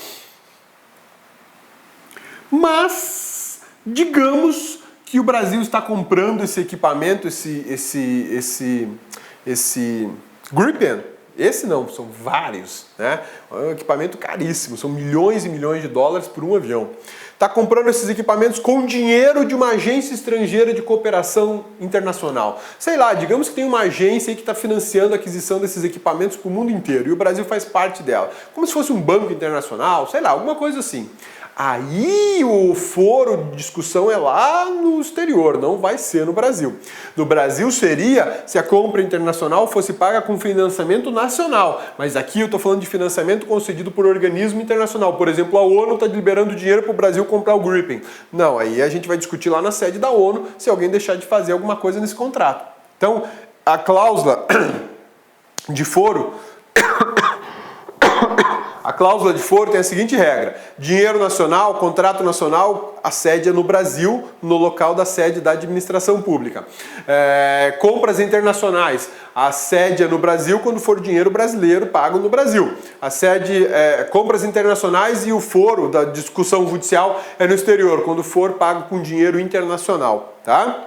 Mas, digamos que o Brasil está comprando esse equipamento, esse Gripen. Esse não, são vários, né? É um equipamento caríssimo, são milhões e milhões de dólares por um avião. Está comprando esses equipamentos com dinheiro de uma agência estrangeira de cooperação internacional. Sei lá, digamos que tem uma agência aí que está financiando a aquisição desses equipamentos para o mundo inteiro e o Brasil faz parte dela. Como se fosse um banco internacional, sei lá, alguma coisa assim. Aí o foro de discussão é lá no exterior, não vai ser no Brasil. No Brasil seria se a compra internacional fosse paga com financiamento nacional, mas aqui eu estou falando de financiamento concedido por organismo internacional. Por exemplo, a ONU está liberando dinheiro para o Brasil comprar o Gripen. Não, aí a gente vai discutir lá na sede da ONU se alguém deixar de fazer alguma coisa nesse contrato. Então, a cláusula de foro... A cláusula de foro tem a seguinte regra: dinheiro nacional, contrato nacional, a sede é no Brasil, no local da sede da administração pública. Compras internacionais, a sede é no Brasil quando for dinheiro brasileiro pago no Brasil. A sede, compras internacionais e o foro da discussão judicial é no exterior, quando for pago com dinheiro internacional, tá?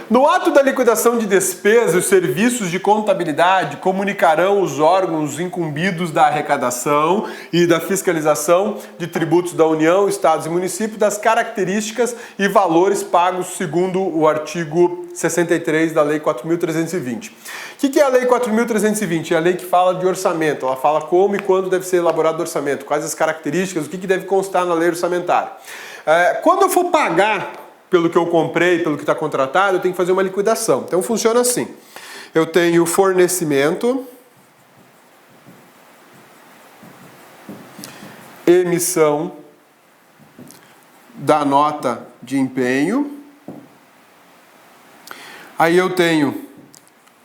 No ato da liquidação de despesas, os serviços de contabilidade comunicarão os órgãos incumbidos da arrecadação e da fiscalização de tributos da União, Estados e municípios das características e valores pagos segundo o artigo 63 da Lei 4.320. O que é a Lei 4.320? É a lei que fala de orçamento. Ela fala como e quando deve ser elaborado o orçamento, quais as características, o que deve constar na lei orçamentária. Quando eu for pagar pelo que eu comprei, pelo que está contratado, eu tenho que fazer uma liquidação. Então funciona assim. Eu tenho fornecimento, emissão da nota de empenho, aí eu tenho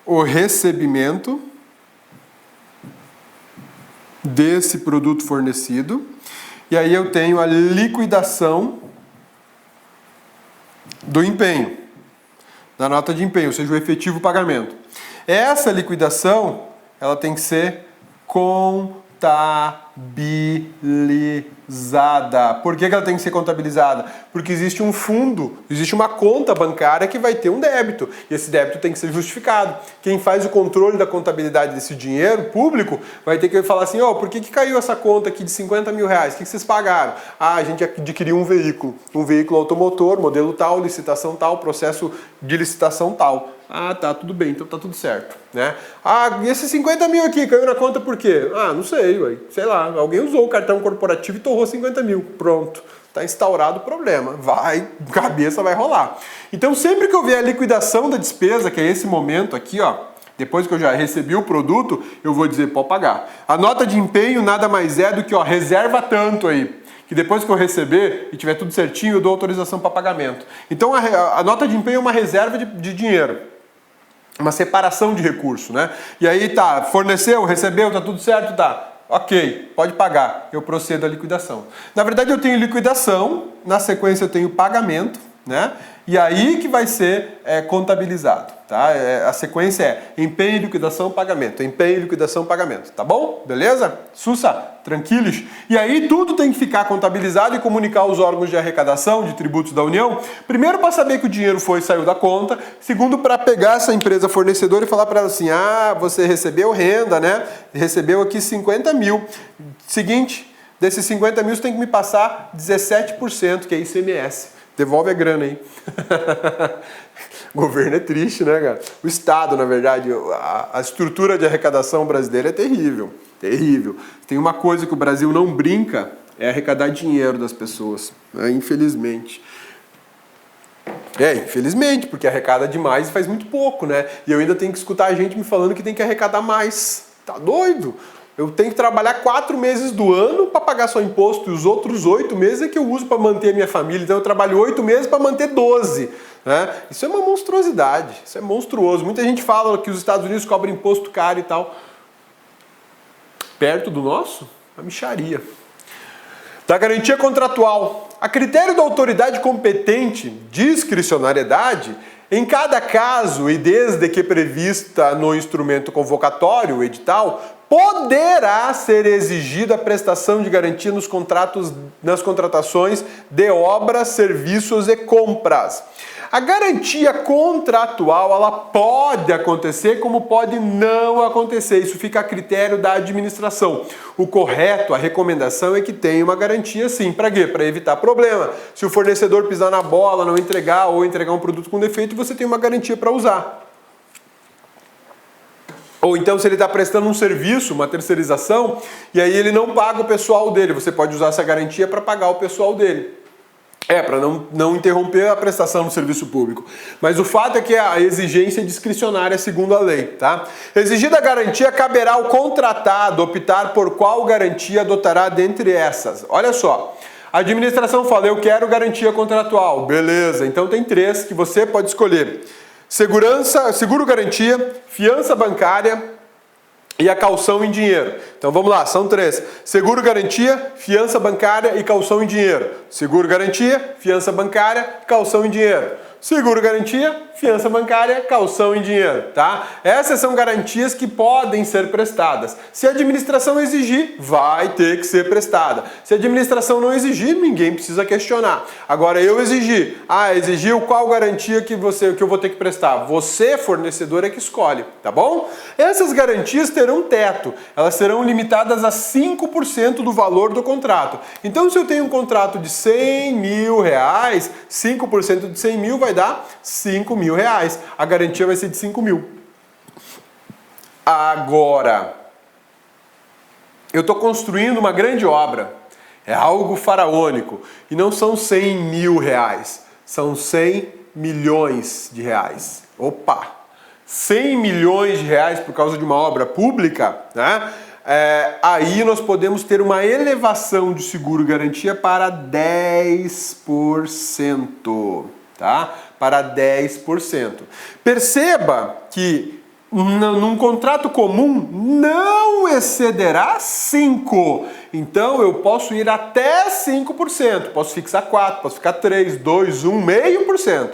o recebimento desse produto fornecido, e aí eu tenho a liquidação do empenho, da nota de empenho, ou seja, o efetivo pagamento. Essa liquidação, ela tem que ser contabilizada. Por que ela tem que ser contabilizada? Porque existe um fundo, existe uma conta bancária que vai ter um débito, e esse débito tem que ser justificado. Quem faz o controle da contabilidade desse dinheiro público vai ter que falar assim, por que caiu essa conta aqui de 50 mil reais? O que vocês pagaram? A gente adquiriu um veículo automotor, modelo tal, licitação tal, processo de licitação tal. Tá, tudo bem, então tá tudo certo, né? E esses 50 mil aqui caiu na conta por quê? Não sei, ué, sei lá, alguém usou o cartão corporativo e torrou 50 mil, pronto, tá instaurado o problema, cabeça vai rolar. Então sempre que eu ver a liquidação da despesa, que é esse momento aqui, depois que eu já recebi o produto, eu vou dizer, pode pagar. A nota de empenho nada mais é do que, reserva tanto aí, que depois que eu receber e tiver tudo certinho, eu dou autorização para pagamento. Então a nota de empenho é uma reserva de dinheiro, uma separação de recurso, né? E aí forneceu, recebeu, tá tudo certo, tá. Ok, pode pagar, eu procedo à liquidação. Na verdade eu tenho liquidação, na sequência eu tenho pagamento, né? E aí que vai ser contabilizado, tá? A sequência é empenho, liquidação, pagamento. Empenho, liquidação, pagamento. Tá bom? Beleza? Sussa, tranquilos? E aí tudo tem que ficar contabilizado e comunicar aos órgãos de arrecadação de tributos da União. Primeiro, para saber que o dinheiro saiu da conta. Segundo, para pegar essa empresa fornecedora e falar para ela assim, você recebeu renda, né? Recebeu aqui 50 mil. Seguinte, desses 50 mil você tem que me passar 17%, que é ICMS. Devolve a grana aí. O governo é triste, né, cara? O Estado, na verdade, a estrutura de arrecadação brasileira é terrível. Terrível. Tem uma coisa que o Brasil não brinca, é arrecadar dinheiro das pessoas. Infelizmente. Infelizmente, porque arrecada demais e faz muito pouco, né? E eu ainda tenho que escutar a gente me falando que tem que arrecadar mais. Tá doido? Eu tenho que trabalhar 4 meses do ano para pagar só imposto e os outros 8 meses é que eu uso para manter a minha família. Então eu trabalho 8 meses para manter 12. Né? Isso é uma monstruosidade, isso é monstruoso. Muita gente fala que os Estados Unidos cobram imposto caro e tal. Perto do nosso, a mixaria. Da garantia contratual. A critério da autoridade competente, discricionariedade, em cada caso e desde que prevista no instrumento convocatório, o edital, poderá ser exigida a prestação de garantia nos contratos, nas contratações de obras, serviços e compras. A garantia contratual, ela pode acontecer como pode não acontecer. Isso fica a critério da administração. O correto, a recomendação é que tenha uma garantia sim. Para quê? Para evitar problema. Se o fornecedor pisar na bola, não entregar ou entregar um produto com defeito, você tem uma garantia para usar. Ou então se ele está prestando um serviço, uma terceirização, e aí ele não paga o pessoal dele. Você pode usar essa garantia para pagar o pessoal dele. Para não interromper a prestação do serviço público. Mas o fato é que a exigência é discricionária segundo a lei, tá? Exigida a garantia, caberá ao contratado optar por qual garantia adotará dentre essas. Olha só, a administração fala, eu quero garantia contratual. Beleza, então tem 3 que você pode escolher. Seguro-garantia, fiança bancária e a caução em dinheiro. Então vamos lá, são 3. Seguro-garantia, fiança bancária e caução em dinheiro. Seguro-garantia, fiança bancária, caução em dinheiro. Seguro-garantia, fiança bancária, caução em dinheiro, tá? Essas são garantias que podem ser prestadas. Se a administração exigir, vai ter que ser prestada. Se a administração não exigir, ninguém precisa questionar. Agora eu exigir, exigiu qual garantia que eu vou ter que prestar? Você, fornecedor, é que escolhe, tá bom? Essas garantias terão teto. Elas serão limitadas a 5% do valor do contrato. Então se eu tenho um contrato de R$100 mil, 5% de 100 mil vai dar R$5 mil. A garantia vai ser de 5 mil. Agora, eu estou construindo uma grande obra. É algo faraônico. E não são R$100 mil. São R$100 milhões. Opa! R$100 milhões por causa de uma obra pública, né? Aí nós podemos ter uma elevação de seguro-garantia para 10%. Tá? Para 10%. Perceba que num contrato comum não excederá 5%. Então eu posso ir até 5%. Posso fixar 4%, posso ficar 3%, 2%, 1%, 0,5%.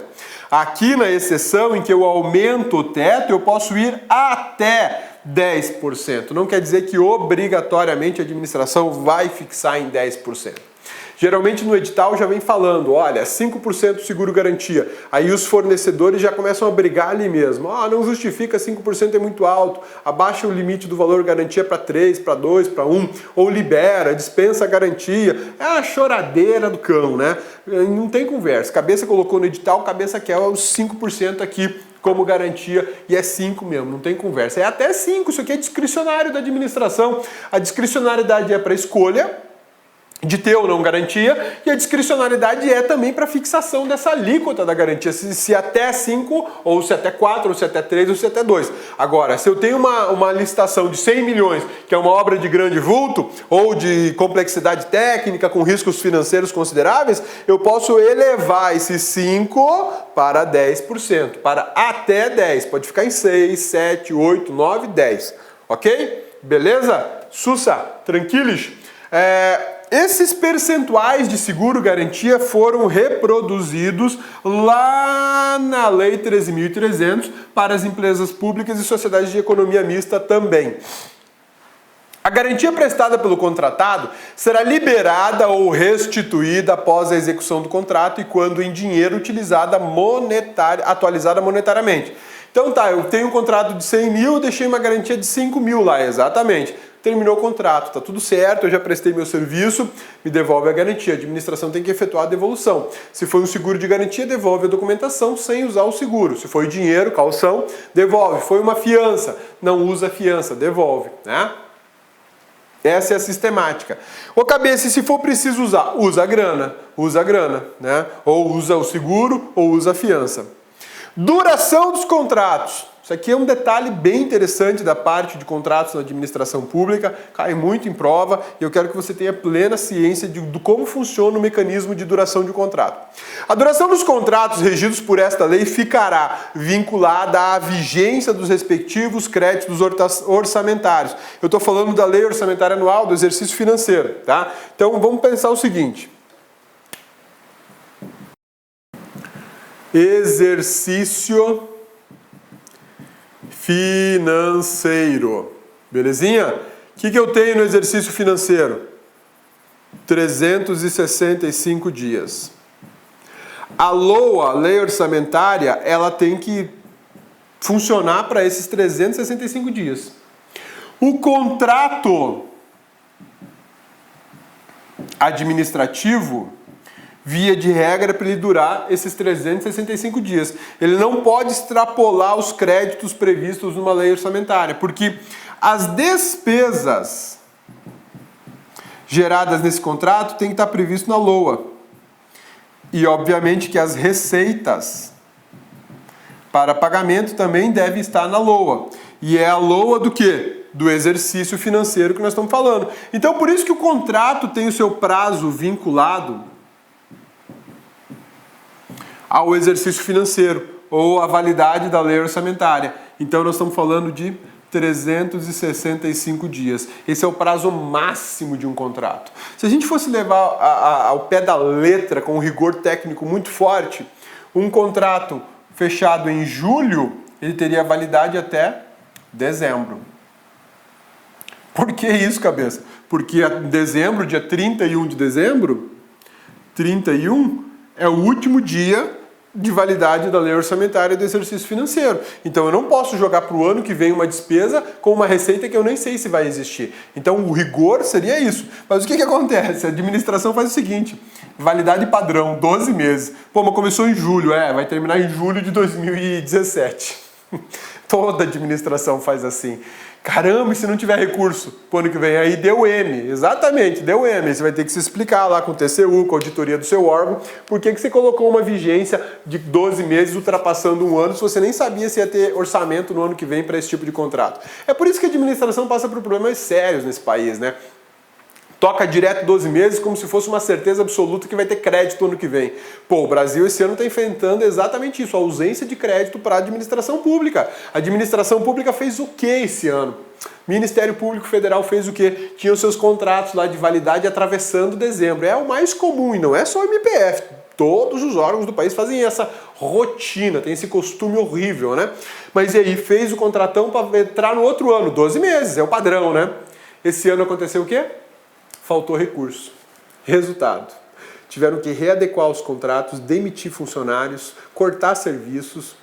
Aqui na exceção em que eu aumento o teto, eu posso ir até 10%. Não quer dizer que obrigatoriamente a administração vai fixar em 10%. Geralmente no edital já vem falando, olha, 5% seguro-garantia. Aí os fornecedores já começam a brigar ali mesmo. Não justifica, 5% é muito alto. Abaixa o limite do valor garantia para 3, para 2, para 1. Ou libera, dispensa a garantia. É a choradeira do cão, né? Não tem conversa. Cabeça colocou no edital, cabeça quer os 5% aqui como garantia e é 5 mesmo, não tem conversa. É até 5, isso aqui é discricionário da administração. A discricionariedade é para escolha de ter ou não garantia, e a discricionariedade é também para fixação dessa alíquota da garantia, se até 5, ou se até 4, ou se até 3, ou se até 2. Agora, se eu tenho uma licitação de 100 milhões, que é uma obra de grande vulto, ou de complexidade técnica, com riscos financeiros consideráveis, eu posso elevar esse 5 para 10%, para até 10%. Pode ficar em 6, 7, 8, 9, 10. Ok? Beleza? Sussa, tranquilos? Esses percentuais de seguro-garantia foram reproduzidos lá na Lei 13.300 para as empresas públicas e sociedades de economia mista também. A garantia prestada pelo contratado será liberada ou restituída após a execução do contrato e quando em dinheiro atualizada monetariamente. Então tá, eu tenho um contrato de 100 mil, deixei uma garantia de 5 mil lá, exatamente. Terminou o contrato, tá tudo certo, eu já prestei meu serviço, me devolve a garantia. A administração tem que efetuar a devolução. Se foi um seguro de garantia, devolve a documentação sem usar o seguro. Se foi dinheiro, calção, devolve. Foi uma fiança, não usa a fiança, devolve, né? Essa é a sistemática. Ô cabeça, se for preciso usar, usa a grana, né? Ou usa o seguro ou usa a fiança. Duração dos contratos. Isso aqui é um detalhe bem interessante da parte de contratos na administração pública, cai muito em prova e eu quero que você tenha plena ciência de como funciona o mecanismo de duração de contrato. A duração dos contratos regidos por esta lei ficará vinculada à vigência dos respectivos créditos orçamentários. Eu estou falando da Lei Orçamentária Anual do Exercício Financeiro, tá? Então vamos pensar o seguinte. Exercício financeiro. Belezinha? O que eu tenho no exercício financeiro? 365 dias. A LOA, a lei orçamentária, ela tem que funcionar para esses 365 dias. O contrato administrativo, via de regra, para ele durar esses 365 dias. Ele não pode extrapolar os créditos previstos numa lei orçamentária, porque as despesas geradas nesse contrato têm que estar previsto na LOA. E, obviamente, que as receitas para pagamento também devem estar na LOA. E é a LOA do quê? Do exercício financeiro que nós estamos falando. Então, por isso que o contrato tem o seu prazo vinculado ao exercício financeiro, ou a validade da lei orçamentária. Então nós estamos falando de 365 dias. Esse é o prazo máximo de um contrato. Se a gente fosse levar ao pé da letra, com um rigor técnico muito forte, um contrato fechado em julho, ele teria validade até dezembro. Por que isso, cabeça? Porque dezembro, dia 31 de dezembro, 31 é o último dia de validade da lei orçamentária do exercício financeiro. Então eu não posso jogar para o ano que vem uma despesa com uma receita que eu nem sei se vai existir. Então o rigor seria isso. Mas o que acontece? A administração faz o seguinte, validade padrão, 12 meses. Pô, mas começou em julho, vai terminar em julho de 2017. Toda administração faz assim. Caramba, e se não tiver recurso pro ano que vem? Aí deu M, exatamente, deu M. Você vai ter que se explicar lá com o TCU, com a auditoria do seu órgão, por que você colocou uma vigência de 12 meses ultrapassando um ano se você nem sabia se ia ter orçamento no ano que vem para esse tipo de contrato. É por isso que a administração passa por problemas sérios nesse país, né? Toca direto 12 meses como se fosse uma certeza absoluta que vai ter crédito ano que vem. Pô, o Brasil esse ano está enfrentando exatamente isso, a ausência de crédito para a administração pública. A administração pública fez o que esse ano? O Ministério Público Federal fez o quê? Tinha os seus contratos lá de validade atravessando dezembro. É o mais comum e não é só o MPF. Todos os órgãos do país fazem essa rotina, tem esse costume horrível, né? Mas e aí, fez o contratão para entrar no outro ano, 12 meses, é o padrão, né? Esse ano aconteceu o quê? Faltou recurso. Resultado, tiveram que readequar os contratos, demitir funcionários, cortar serviços.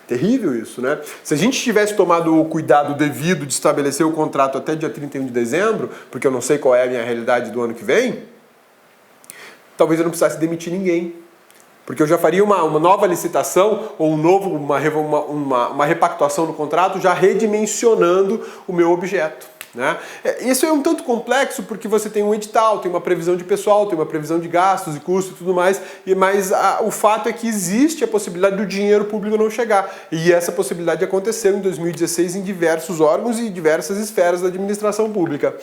Terrível isso, né? Se a gente tivesse tomado o cuidado devido de estabelecer o contrato até dia 31 de dezembro, porque eu não sei qual é a minha realidade do ano que vem, talvez eu não precisasse demitir ninguém. Porque eu já faria uma nova licitação ou uma repactuação do contrato já redimensionando o meu objeto. Né? Isso é um tanto complexo porque você tem um edital, tem uma previsão de pessoal, tem uma previsão de gastos e custos e tudo mais, mas o fato é que existe a possibilidade do dinheiro público não chegar. E essa possibilidade aconteceu em 2016 em diversos órgãos e diversas esferas da administração pública.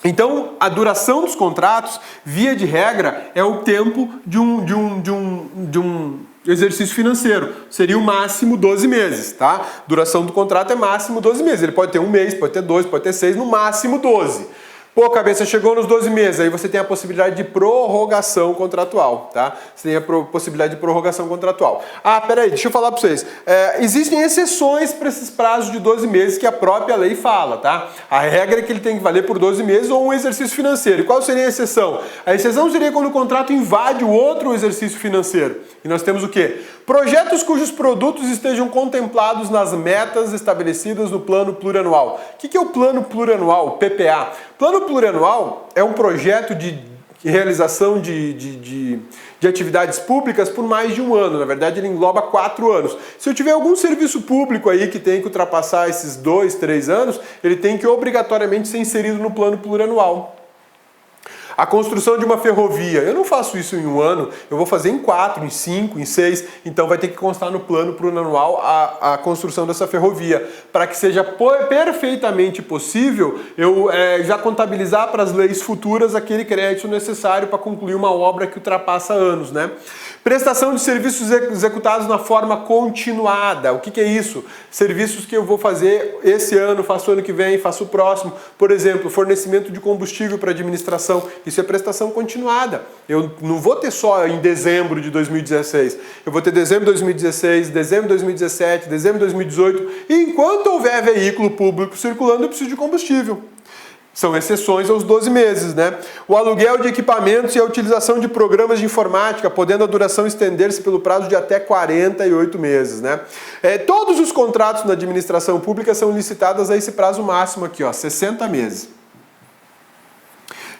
Então, a duração dos contratos, via de regra, é o tempo de um exercício financeiro. Seria o máximo 12 meses, tá? Duração do contrato é máximo 12 meses. Ele pode ter um mês, pode ter 2, pode ter 6, no máximo 12. Pô, cabeça, chegou nos 12 meses, aí você tem a possibilidade de prorrogação contratual, tá? Você tem a possibilidade de prorrogação contratual. Ah, peraí, deixa eu falar para vocês. Existem exceções para esses prazos de 12 meses que a própria lei fala, tá? A regra é que ele tem que valer por 12 meses ou um exercício financeiro. E qual seria a exceção? A exceção seria quando o contrato invade o outro exercício financeiro. E nós temos o quê? Projetos cujos produtos estejam contemplados nas metas estabelecidas no Plano Plurianual. O que é o Plano Plurianual, PPA? Plano Plurianual é um projeto de realização de atividades públicas por mais de um ano. Na verdade, ele engloba 4 anos. Se eu tiver algum serviço público aí que tem que ultrapassar esses 2, 3 anos, ele tem que obrigatoriamente ser inserido no Plano Plurianual. A construção de uma ferrovia, eu não faço isso em 1 ano, eu vou fazer em 4, em 5, em 6, então vai ter que constar no plano plurianual a construção dessa ferrovia, para que seja perfeitamente possível eu já contabilizar para as leis futuras aquele crédito necessário para concluir uma obra que ultrapassa anos, né? Prestação de serviços executados na forma continuada. O que é isso? Serviços que eu vou fazer esse ano, faço ano que vem, faço o próximo. Por exemplo, fornecimento de combustível para administração. Isso é prestação continuada. Eu não vou ter só em dezembro de 2016. Eu vou ter dezembro de 2016, dezembro de 2017, dezembro de 2018. E enquanto houver veículo público circulando, eu preciso de combustível. São exceções aos 12 meses, né? O aluguel de equipamentos e a utilização de programas de informática, podendo a duração estender-se pelo prazo de até 48 meses, né? Todos os contratos na administração pública são licitados a esse prazo máximo aqui, ó, 60 meses.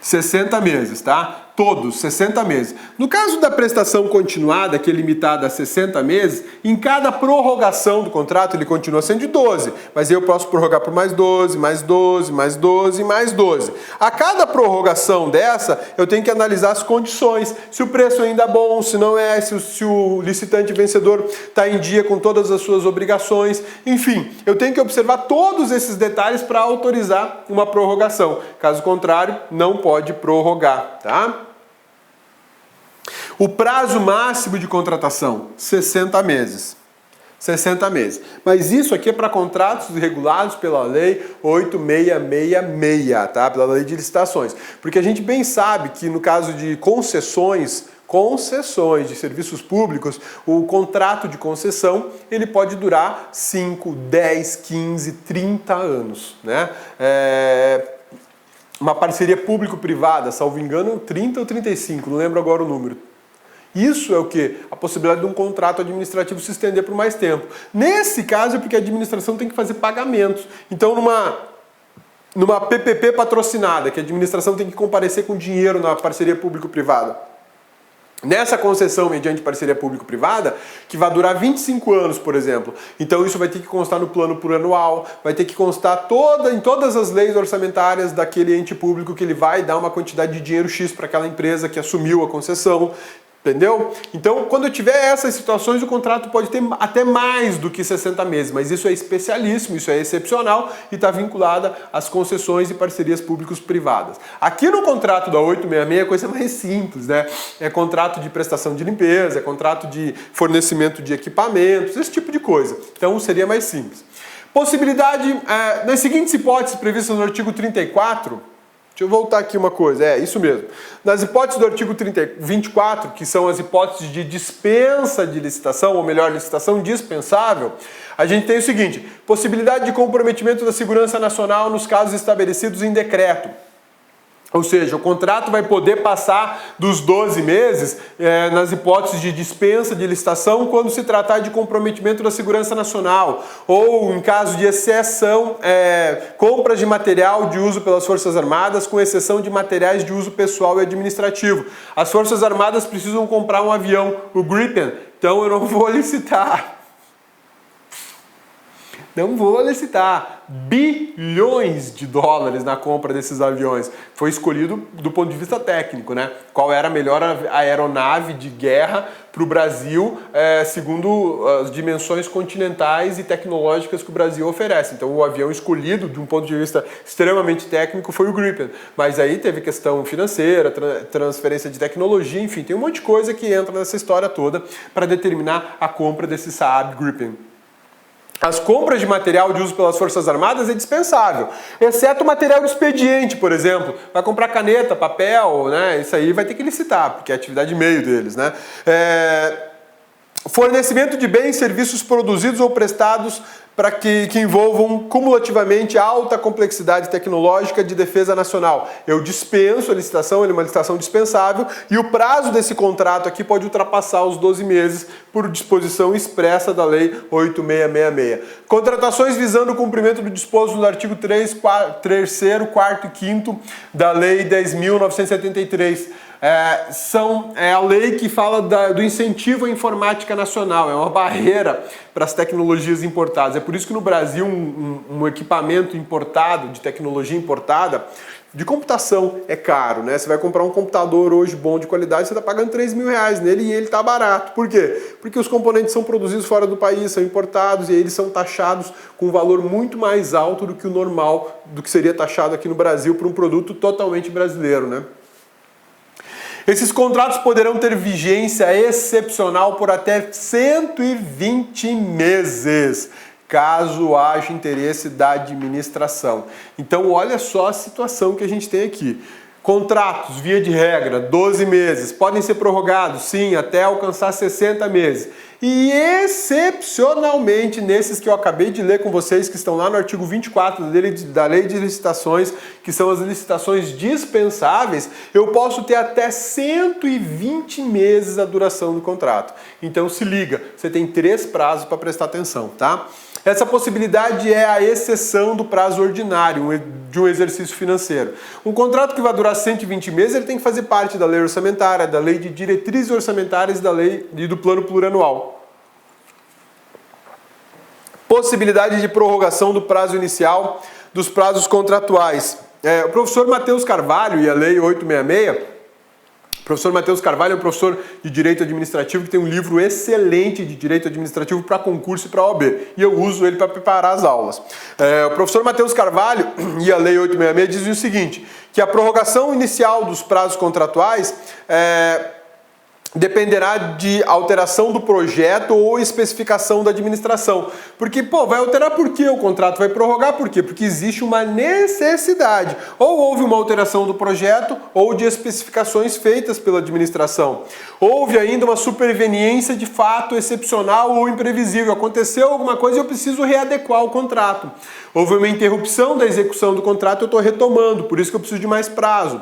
60 meses, tá? Todos, 60 meses. No caso da prestação continuada, que é limitada a 60 meses, em cada prorrogação do contrato ele continua sendo de 12, mas eu posso prorrogar por mais 12, mais 12, mais 12, mais 12. A cada prorrogação dessa, eu tenho que analisar as condições, se o preço ainda é bom, se não é, se o licitante vencedor está em dia com todas as suas obrigações, enfim, eu tenho que observar todos esses detalhes para autorizar uma prorrogação. Caso contrário, não pode prorrogar, tá? O prazo máximo de contratação, 60 meses. 60 meses. Mas isso aqui é para contratos regulados pela Lei 8666, tá? Pela Lei de Licitações. Porque a gente bem sabe que no caso de concessões de serviços públicos, o contrato de concessão ele pode durar 5, 10, 15, 30 anos, né? Uma parceria público-privada, salvo engano, 30 ou 35, não lembro agora o número. Isso é o que? A possibilidade de um contrato administrativo se estender por mais tempo. Nesse caso é porque a administração tem que fazer pagamentos. Então, numa PPP patrocinada, que a administração tem que comparecer com dinheiro na parceria público-privada. Nessa concessão mediante parceria público-privada, que vai durar 25 anos, por exemplo. Então isso vai ter que constar no plano plurianual, vai ter que constar em todas as leis orçamentárias daquele ente público que ele vai dar uma quantidade de dinheiro X para aquela empresa que assumiu a concessão. Entendeu? Então, quando eu tiver essas situações, o contrato pode ter até mais do que 60 meses, mas isso é especialíssimo, isso é excepcional e está vinculada às concessões e parcerias públicos-privadas. Aqui no contrato da 866 é coisa mais simples, né? É contrato de prestação de limpeza, é contrato de fornecimento de equipamentos, esse tipo de coisa. Então, seria mais simples. Possibilidade, nas seguintes hipóteses previstas no artigo 34... Deixa eu voltar aqui uma coisa, isso mesmo. Nas hipóteses do artigo 24, que são as hipóteses de dispensa de licitação, ou melhor, licitação dispensável, a gente tem o seguinte: possibilidade de comprometimento da segurança nacional nos casos estabelecidos em decreto. Ou seja, o contrato vai poder passar dos 12 meses nas hipóteses de dispensa de licitação quando se tratar de comprometimento da segurança nacional ou em caso de exceção, compras de material de uso pelas Forças Armadas com exceção de materiais de uso pessoal e administrativo. As Forças Armadas precisam comprar um avião, o Gripen, então eu não vou licitar. Não vou licitar bilhões de dólares na compra desses aviões. Foi escolhido do ponto de vista técnico, né? Qual era a melhor aeronave de guerra para o Brasil, segundo as dimensões continentais e tecnológicas que o Brasil oferece. Então o avião escolhido, de um ponto de vista extremamente técnico, foi o Gripen. Mas aí teve questão financeira, transferência de tecnologia, enfim, tem um monte de coisa que entra nessa história toda para determinar a compra desse Saab Gripen. As compras de material de uso pelas Forças Armadas é dispensável, exceto material de expediente, por exemplo. Vai comprar caneta, papel, né? Isso aí vai ter que licitar, porque é a atividade meio deles, né? Fornecimento de bens e serviços produzidos ou prestados para que envolvam cumulativamente alta complexidade tecnológica de defesa nacional. Eu dispenso a licitação, ele é uma licitação dispensável, e o prazo desse contrato aqui pode ultrapassar os 12 meses por disposição expressa da Lei 8666. Contratações visando o cumprimento do disposto no artigo 3º, 4º e 5º da Lei 10.973. É a lei que fala do incentivo à informática nacional, é uma barreira para as tecnologias importadas. É por isso que no Brasil um equipamento importado, de tecnologia importada, de computação é caro, né? Você vai comprar um computador hoje bom de qualidade, você está pagando R$3.000 nele e ele está barato. Por quê? Porque os componentes são produzidos fora do país, são importados e eles são taxados com um valor muito mais alto do que o normal, do que seria taxado aqui no Brasil para um produto totalmente brasileiro, né? Esses contratos poderão ter vigência excepcional por até 120 meses, caso haja interesse da administração. Então, olha só a situação que a gente tem aqui. Contratos, via de regra, 12 meses, podem ser prorrogados, sim, até alcançar 60 meses. E excepcionalmente, nesses que eu acabei de ler com vocês, que estão lá no artigo 24 da Lei de Licitações, que são as licitações dispensáveis, eu posso ter até 120 meses a duração do contrato. Então se liga, você tem 3 prazos para prestar atenção, tá? Essa possibilidade é a exceção do prazo ordinário de um exercício financeiro. Um contrato que vai durar 120 meses, ele tem que fazer parte da lei orçamentária, da lei de diretrizes orçamentárias e da lei e do plano plurianual. Possibilidade de prorrogação do prazo inicial dos prazos contratuais. O professor Matheus Carvalho e a lei 866, o professor Matheus Carvalho é um professor de Direito Administrativo que tem um livro excelente de Direito Administrativo para concurso e para OAB. E eu uso ele para preparar as aulas. O professor Matheus Carvalho e a Lei 866 dizem o seguinte, que a prorrogação inicial dos prazos contratuais dependerá de alteração do projeto ou especificação da administração. Porque, vai alterar por quê? O contrato vai prorrogar por quê? Porque existe uma necessidade. Ou houve uma alteração do projeto ou de especificações feitas pela administração. Houve ainda uma superveniência de fato excepcional ou imprevisível. Aconteceu alguma coisa e eu preciso readequar o contrato. Houve uma interrupção da execução do contrato, eu estou retomando, por isso que eu preciso de mais prazo.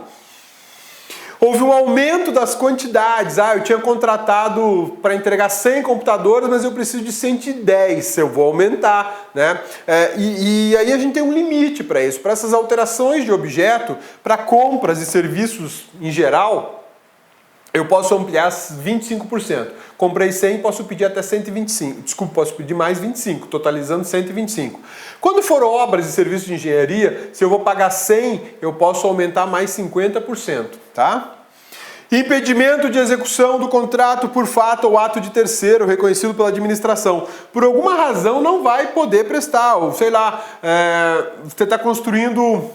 Houve um aumento das quantidades. Eu tinha contratado para entregar 100 computadores, mas eu preciso de 110, eu vou aumentar, né? E aí a gente tem um limite para isso. Para essas alterações de objeto, para compras e serviços em geral, eu posso ampliar 25%. Comprei 100, posso pedir até 125. Desculpa, posso pedir mais 25, totalizando 125. Quando for obras e serviços de engenharia, se eu vou pagar 100, eu posso aumentar mais 50%, tá? Impedimento de execução do contrato por fato ou ato de terceiro reconhecido pela administração. Por alguma razão não vai poder prestar, ou sei lá, você está construindo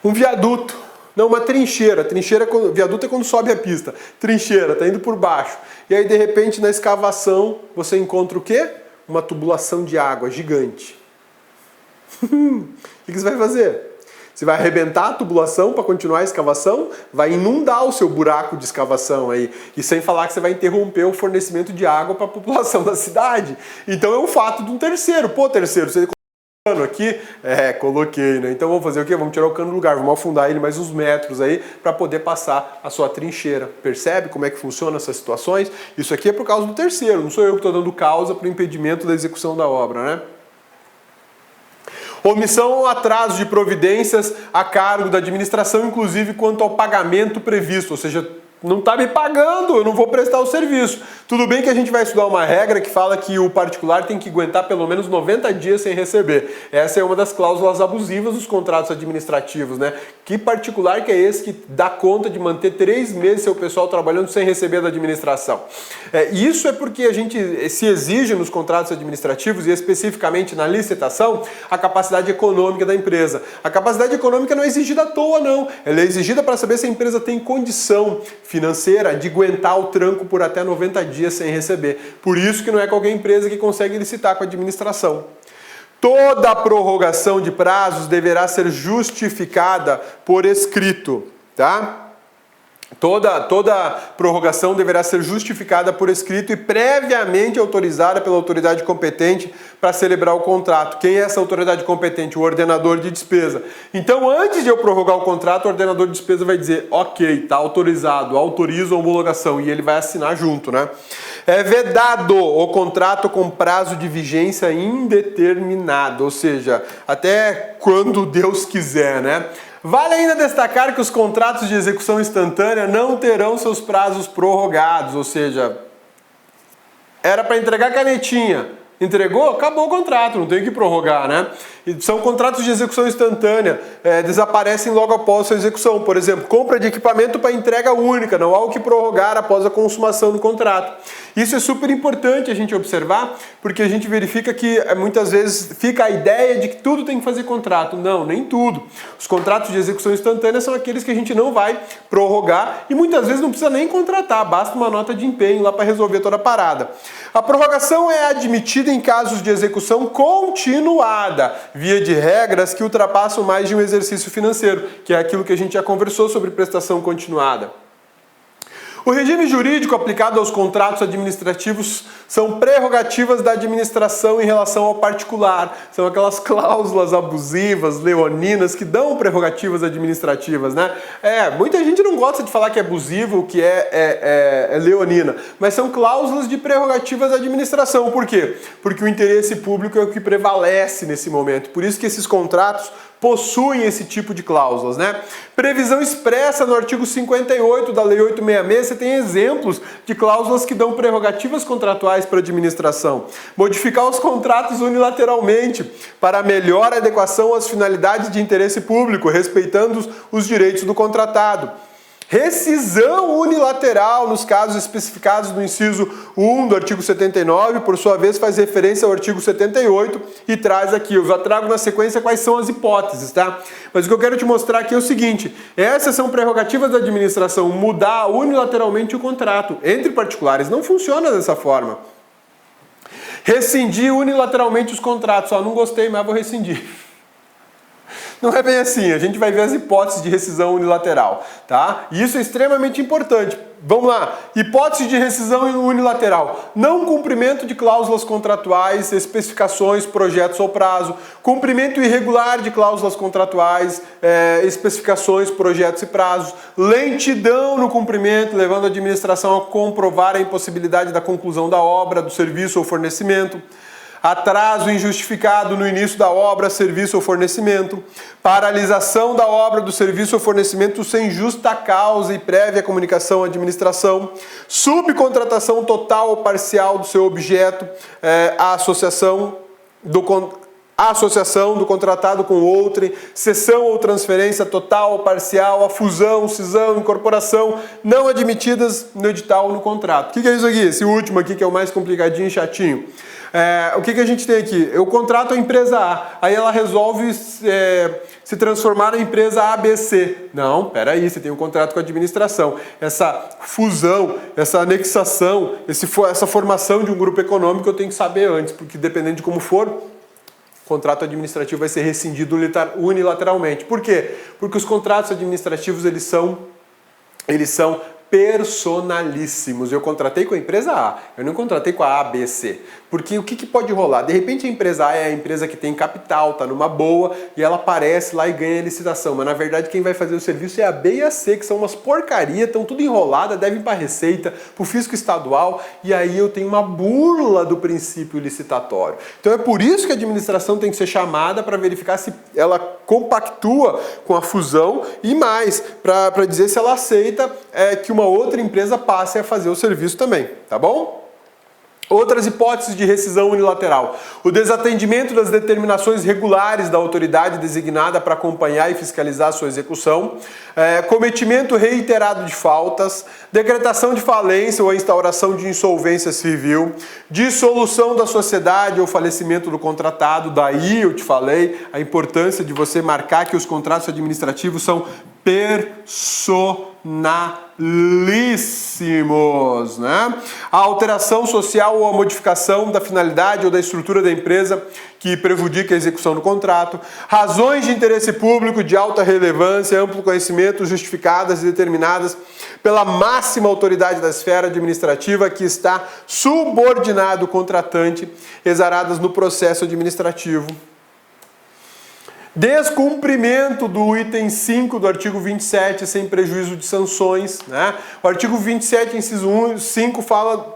um viaduto. Não, uma trincheira. Viaduto é quando sobe a pista. Trincheira, tá indo por baixo. E aí, de repente, na escavação, você encontra o quê? Uma tubulação de água gigante. O que você vai fazer? Você vai arrebentar a tubulação para continuar a escavação? Vai inundar o seu buraco de escavação aí. E sem falar que você vai interromper o fornecimento de água para a população da cidade. Então é um fato de um terceiro. Terceiro, você aqui, coloquei, né? Então vamos fazer o quê? Vamos tirar o cano do lugar, vamos afundar ele mais uns metros aí para poder passar a sua trincheira. Percebe como é que funciona essas situações? Isso aqui é por causa do terceiro, não sou eu que estou dando causa para o impedimento da execução da obra, né? Omissão ou atraso de providências a cargo da administração, inclusive quanto ao pagamento previsto, ou seja, não está me pagando, eu não vou prestar o serviço. Tudo bem que a gente vai estudar uma regra que fala que o particular tem que aguentar pelo menos 90 dias sem receber. Essa é uma das cláusulas abusivas dos contratos administrativos, né? Que particular que é esse que dá conta de manter 3 meses seu pessoal trabalhando sem receber da administração? Isso é porque a gente se exige nos contratos administrativos e especificamente na licitação a capacidade econômica da empresa. A capacidade econômica não é exigida à toa, não. Ela é exigida para saber se a empresa tem condição financeira de aguentar o tranco por até 90 dias sem receber. Por isso que não é qualquer empresa que consegue licitar com a administração. Toda prorrogação de prazos deverá ser justificada por escrito, tá? Toda prorrogação deverá ser justificada por escrito e previamente autorizada pela autoridade competente para celebrar o contrato. Quem é essa autoridade competente? O ordenador de despesa. Então, antes de eu prorrogar o contrato, o ordenador de despesa vai dizer, ok, está autorizado, autorizo a homologação, e ele vai assinar junto, né? É vedado o contrato com prazo de vigência indeterminado, ou seja, até quando Deus quiser, né? Vale ainda destacar que os contratos de execução instantânea não terão seus prazos prorrogados, ou seja, era para entregar canetinha. Entregou? Acabou o contrato, não tem que prorrogar, né? E são contratos de execução instantânea, desaparecem logo após a sua execução. Por exemplo, compra de equipamento para entrega única, não há o que prorrogar após a consumação do contrato. Isso é super importante a gente observar, porque a gente verifica que muitas vezes fica a ideia de que tudo tem que fazer contrato. Não, nem tudo. Os contratos de execução instantânea são aqueles que a gente não vai prorrogar e muitas vezes não precisa nem contratar, basta uma nota de empenho lá para resolver toda a parada. A prorrogação é admitida em casos de execução continuada, via de regras que ultrapassam mais de um exercício financeiro, que é aquilo que a gente já conversou sobre prestação continuada. O regime jurídico aplicado aos contratos administrativos são prerrogativas da administração em relação ao particular. São aquelas cláusulas abusivas, leoninas, que dão prerrogativas administrativas, né? Muita gente não gosta de falar que é abusivo, que é leonina, mas são cláusulas de prerrogativas da administração. Por quê? Porque o interesse público é o que prevalece nesse momento. Por isso que esses contratos possuem esse tipo de cláusulas, né? Previsão expressa no artigo 58 da Lei 866, você tem exemplos de cláusulas que dão prerrogativas contratuais para a administração. Modificar os contratos unilateralmente para melhor adequação às finalidades de interesse público, respeitando os direitos do contratado. Rescisão unilateral nos casos especificados no inciso 1 do artigo 79, por sua vez faz referência ao artigo 78 e traz aqui, eu já trago na sequência quais são as hipóteses, tá? Mas o que eu quero te mostrar aqui é o seguinte, essas são prerrogativas da administração, mudar unilateralmente o contrato entre particulares, não funciona dessa forma. Rescindir unilateralmente os contratos, não gostei, mas vou rescindir. Não é bem assim, a gente vai ver as hipóteses de rescisão unilateral, tá? E isso é extremamente importante. Vamos lá, hipótese de rescisão unilateral. Não cumprimento de cláusulas contratuais, especificações, projetos ou prazo. Cumprimento irregular de cláusulas contratuais, especificações, projetos e prazos. Lentidão no cumprimento, levando a administração a comprovar a impossibilidade da conclusão da obra, do serviço ou fornecimento. Atraso injustificado no início da obra, serviço ou fornecimento, paralisação da obra, do serviço ou fornecimento sem justa causa e prévia comunicação à administração, subcontratação total ou parcial do seu objeto, a associação do contratado com outrem, cessão ou transferência total ou parcial, a fusão, cisão, incorporação, não admitidas no edital ou no contrato. O que é isso aqui? Esse último aqui que é o mais complicadinho e chatinho. O que a gente tem aqui? Eu contrato a empresa A, aí ela resolve se transformar na empresa ABC. Não, peraí, você tem um contrato com a administração. Essa fusão, essa anexação, essa formação de um grupo econômico eu tenho que saber antes, porque dependendo de como for, o contrato administrativo vai ser rescindido unilateralmente. Por quê? Porque os contratos administrativos eles são personalíssimos. Eu contratei com a empresa A, eu não contratei com a ABC. Porque o que pode rolar? De repente a empresa A é a empresa que tem capital, está numa boa, e ela aparece lá e ganha a licitação. Mas na verdade quem vai fazer o serviço é a B e a C, que são umas porcarias, estão tudo enrolada, devem para a Receita, para o Fisco Estadual, e aí eu tenho uma burla do princípio licitatório. Então é por isso que a administração tem que ser chamada para verificar se ela compactua com a fusão e mais, para dizer se ela aceita que uma outra empresa passe a fazer o serviço também, tá bom? Outras hipóteses de rescisão unilateral. O desatendimento das determinações regulares da autoridade designada para acompanhar e fiscalizar a sua execução, cometimento reiterado de faltas, decretação de falência ou a instauração de insolvência civil, dissolução da sociedade ou falecimento do contratado. Daí eu te falei a importância de você marcar que os contratos administrativos são personalíssimos, né? A alteração social ou a modificação da finalidade ou da estrutura da empresa que prejudica a execução do contrato, razões de interesse público de alta relevância, amplo conhecimento, justificadas e determinadas pela máxima autoridade da esfera administrativa que está subordinado ao contratante, exaradas no processo administrativo. Descumprimento do item 5 do artigo 27 sem prejuízo de sanções, né? O artigo 27, inciso 5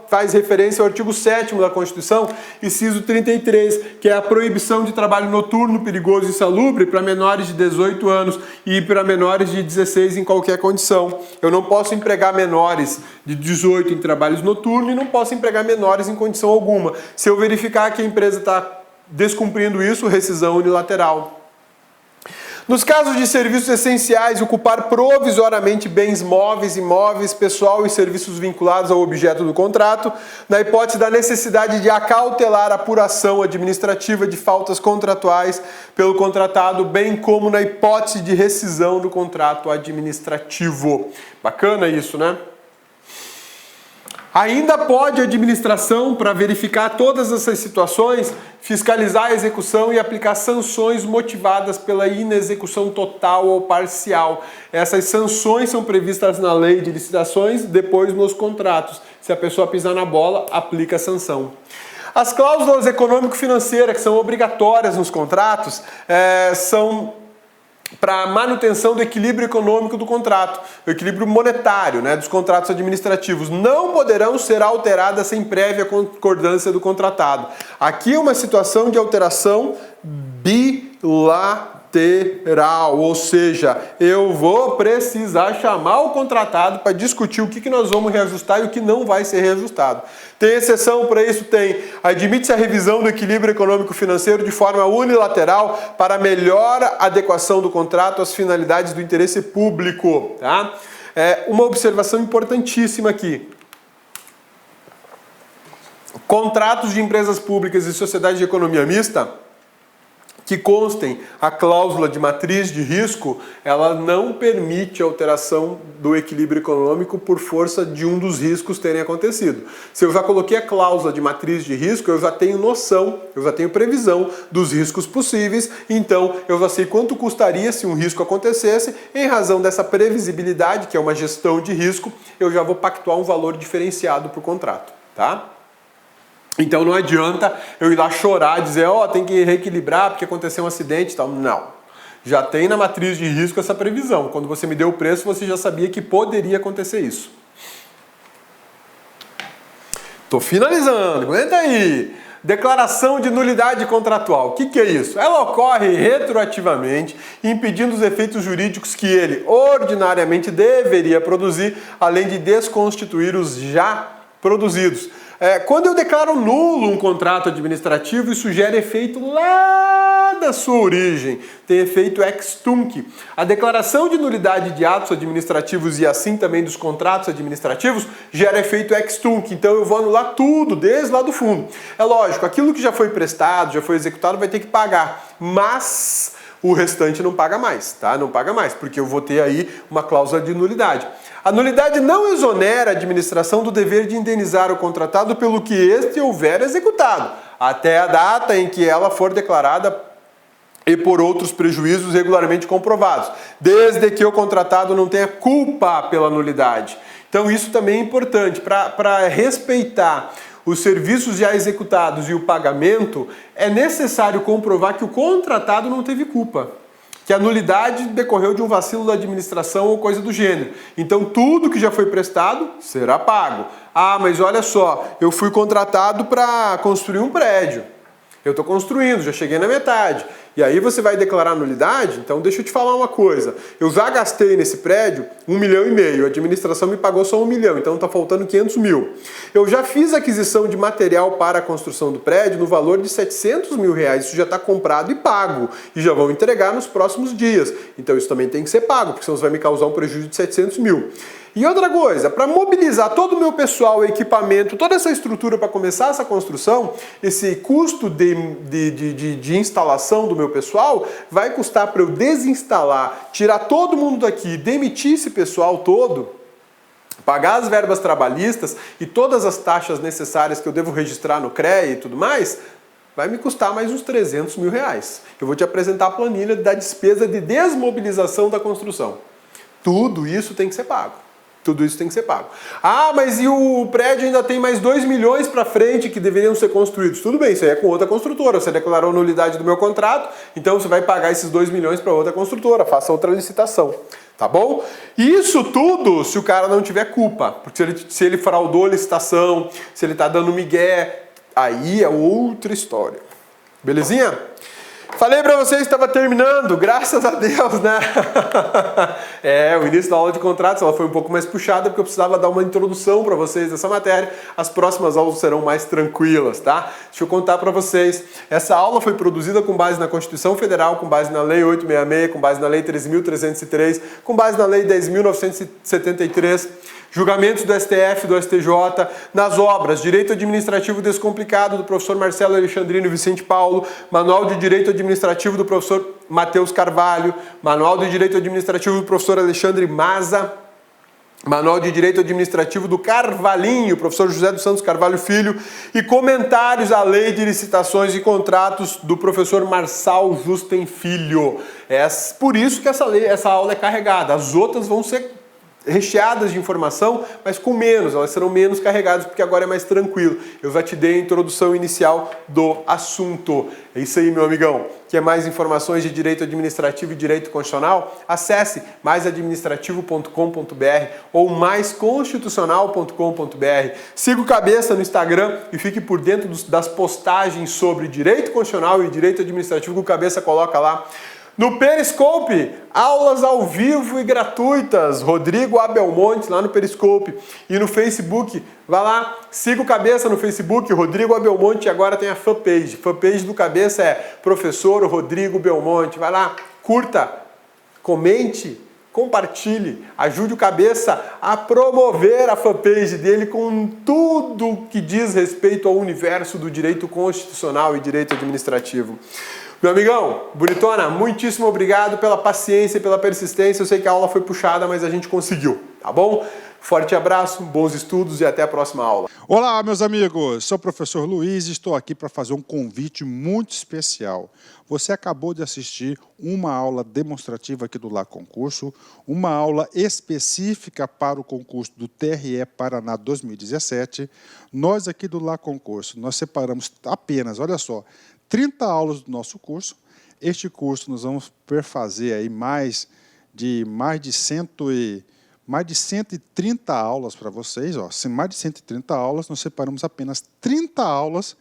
faz referência ao artigo 7º da Constituição, inciso 33, que é a proibição de trabalho noturno, perigoso e insalubre para menores de 18 anos e para menores de 16 em qualquer condição. Eu não posso empregar menores de 18 em trabalhos noturnos e não posso empregar menores em condição alguma. Se eu verificar que a empresa está descumprindo isso, rescisão unilateral. Nos casos de serviços essenciais, ocupar provisoriamente bens móveis, imóveis, pessoal e serviços vinculados ao objeto do contrato, na hipótese da necessidade de acautelar a apuração administrativa de faltas contratuais pelo contratado, bem como na hipótese de rescisão do contrato administrativo. Bacana isso, né? Ainda pode a administração, para verificar todas essas situações, fiscalizar a execução e aplicar sanções motivadas pela inexecução total ou parcial. Essas sanções são previstas na lei de licitações, depois nos contratos. Se a pessoa pisar na bola, aplica a sanção. As cláusulas econômico-financeiras, que são obrigatórias nos contratos, são para a manutenção do equilíbrio econômico do contrato, o equilíbrio monetário, né, dos contratos administrativos, não poderão ser alteradas sem prévia concordância do contratado. Aqui é uma situação de alteração bilateral, ou seja, eu vou precisar chamar o contratado para discutir o que nós vamos reajustar e o que não vai ser reajustado. Tem exceção para isso? Tem. Admite-se a revisão do equilíbrio econômico-financeiro de forma unilateral para melhor adequação do contrato às finalidades do interesse público. Tá? Uma observação importantíssima aqui. Contratos de empresas públicas e sociedades de economia mista que constem a cláusula de matriz de risco, ela não permite alteração do equilíbrio econômico por força de um dos riscos terem acontecido. Se eu já coloquei a cláusula de matriz de risco, eu já tenho noção, eu já tenho previsão dos riscos possíveis, então eu já sei quanto custaria se um risco acontecesse. Em razão dessa previsibilidade, que é uma gestão de risco, eu já vou pactuar um valor diferenciado para o contrato, tá? Então não adianta eu ir lá chorar, dizer, tem que reequilibrar porque aconteceu um acidente e tal. Não. Já tem na matriz de risco essa previsão. Quando você me deu o preço, você já sabia que poderia acontecer isso. Tô finalizando, aguenta aí. Declaração de nulidade contratual. O que é isso? Ela ocorre retroativamente, impedindo os efeitos jurídicos que ele ordinariamente deveria produzir, além de desconstituir os já produzidos. Quando eu declaro nulo um contrato administrativo, isso gera efeito lá da sua origem, tem efeito ex tunc. A declaração de nulidade de atos administrativos e assim também dos contratos administrativos gera efeito ex tunc, então eu vou anular tudo desde lá do fundo. É lógico, aquilo que já foi prestado, já foi executado, vai ter que pagar, mas o restante não paga mais, tá? Não paga mais, porque eu vou ter aí uma cláusula de nulidade. A nulidade não exonera a administração do dever de indenizar o contratado pelo que este houver executado, até a data em que ela for declarada e por outros prejuízos regularmente comprovados, desde que o contratado não tenha culpa pela nulidade. Então isso também é importante para respeitar os serviços já executados e o pagamento. É necessário comprovar que o contratado não teve culpa, que a nulidade decorreu de um vacilo da administração ou coisa do gênero. Então tudo que já foi prestado será pago. Mas olha só, eu fui contratado para construir um prédio. Eu estou construindo, já cheguei na metade. E aí você vai declarar nulidade? Então deixa eu te falar uma coisa. Eu já gastei nesse prédio 1,5 milhão, a administração me pagou só 1 milhão, então está faltando 500 mil. Eu já fiz aquisição de material para a construção do prédio no valor de 700 mil reais. Isso já está comprado e pago. E já vão entregar nos próximos dias. Então isso também tem que ser pago, porque senão você vai me causar um prejuízo de 700 mil. E outra coisa, para mobilizar todo o meu pessoal, equipamento, toda essa estrutura para começar essa construção, esse custo de instalação do meu pessoal vai custar para eu desinstalar, tirar todo mundo daqui, demitir esse pessoal todo, pagar as verbas trabalhistas e todas as taxas necessárias que eu devo registrar no CREA e tudo mais, vai me custar mais uns 300 mil reais. Eu vou te apresentar a planilha da despesa de desmobilização da construção. Tudo isso tem que ser pago. Tudo isso tem que ser pago. Ah, mas e o prédio ainda tem mais 2 milhões para frente que deveriam ser construídos? Tudo bem, isso aí é com outra construtora. Você declarou nulidade do meu contrato, então você vai pagar esses 2 milhões para outra construtora. Faça outra licitação. Tá bom? Isso tudo se o cara não tiver culpa. Porque se ele fraudou a licitação, se ele tá dando migué, aí é outra história. Belezinha? Falei pra vocês que estava terminando, graças a Deus, né? O início da aula de contratos ela foi um pouco mais puxada porque eu precisava dar uma introdução para vocês dessa matéria. As próximas aulas serão mais tranquilas, tá? Deixa eu contar para vocês. Essa aula foi produzida com base na Constituição Federal, com base na Lei 866, com base na Lei 13.303, com base na Lei 10.973, julgamentos do STF, do STJ, nas obras Direito Administrativo Descomplicado do professor Marcelo Alexandrino e Vicente Paulo, Manual de Direito Administrativo do professor Matheus Carvalho, Manual de Direito Administrativo do professor Alexandre Maza, Manual de Direito Administrativo do Carvalhinho, professor José dos Santos Carvalho Filho, e comentários à Lei de Licitações e Contratos do professor Marçal Justen Filho. É por isso que essa aula é carregada. As outras vão ser recheadas de informação, mas com menos, elas serão menos carregadas porque agora é mais tranquilo. Eu já te dei a introdução inicial do assunto. É isso aí, meu amigão. Quer mais informações de direito administrativo e direito constitucional? Acesse maisadministrativo.com.br ou maisconstitucional.com.br. Siga o Cabeça no Instagram e fique por dentro das postagens sobre direito constitucional e direito administrativo que o Cabeça coloca lá. No Periscope, aulas ao vivo e gratuitas, Rodrigo Abelmonte lá no Periscope. E no Facebook, vai lá, siga o Cabeça no Facebook, Rodrigo Abelmonte, e agora tem a fanpage. Fanpage do Cabeça é Professor Rodrigo Belmonte. Vai lá, curta, comente, compartilhe, ajude o Cabeça a promover a fanpage dele com tudo que diz respeito ao universo do direito constitucional e direito administrativo. Meu amigão, bonitona, muitíssimo obrigado pela paciência e pela persistência. Eu sei que a aula foi puxada, mas a gente conseguiu, tá bom? Forte abraço, bons estudos e até a próxima aula. Olá, meus amigos. Sou o professor Luiz e estou aqui para fazer um convite muito especial. Você acabou de assistir uma aula demonstrativa aqui do Lá Concurso, uma aula específica para o concurso do TRE Paraná 2017. Nós aqui do Lá Concurso, nós separamos apenas, olha só, 30 aulas do nosso curso. Este curso nós vamos perfazer aí mais de 130 aulas para vocês. Ó. Mais de 130 aulas, nós separamos apenas 30 aulas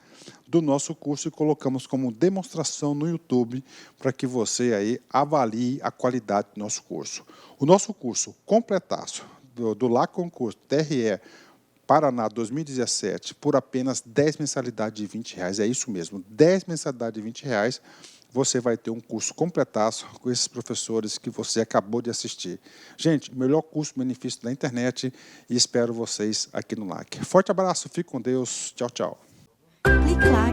do nosso curso e colocamos como demonstração no YouTube para que você aí avalie a qualidade do nosso curso. O nosso curso completaço do Lá Concurso TRE Paraná 2017, por apenas 10 mensalidades de R$20. É isso mesmo, 10 mensalidades de R$20, você vai ter um curso completaço com esses professores que você acabou de assistir. Gente, o melhor custo-benefício da internet e espero vocês aqui no LAC. Forte abraço, fique com Deus, tchau, tchau. Clique lá.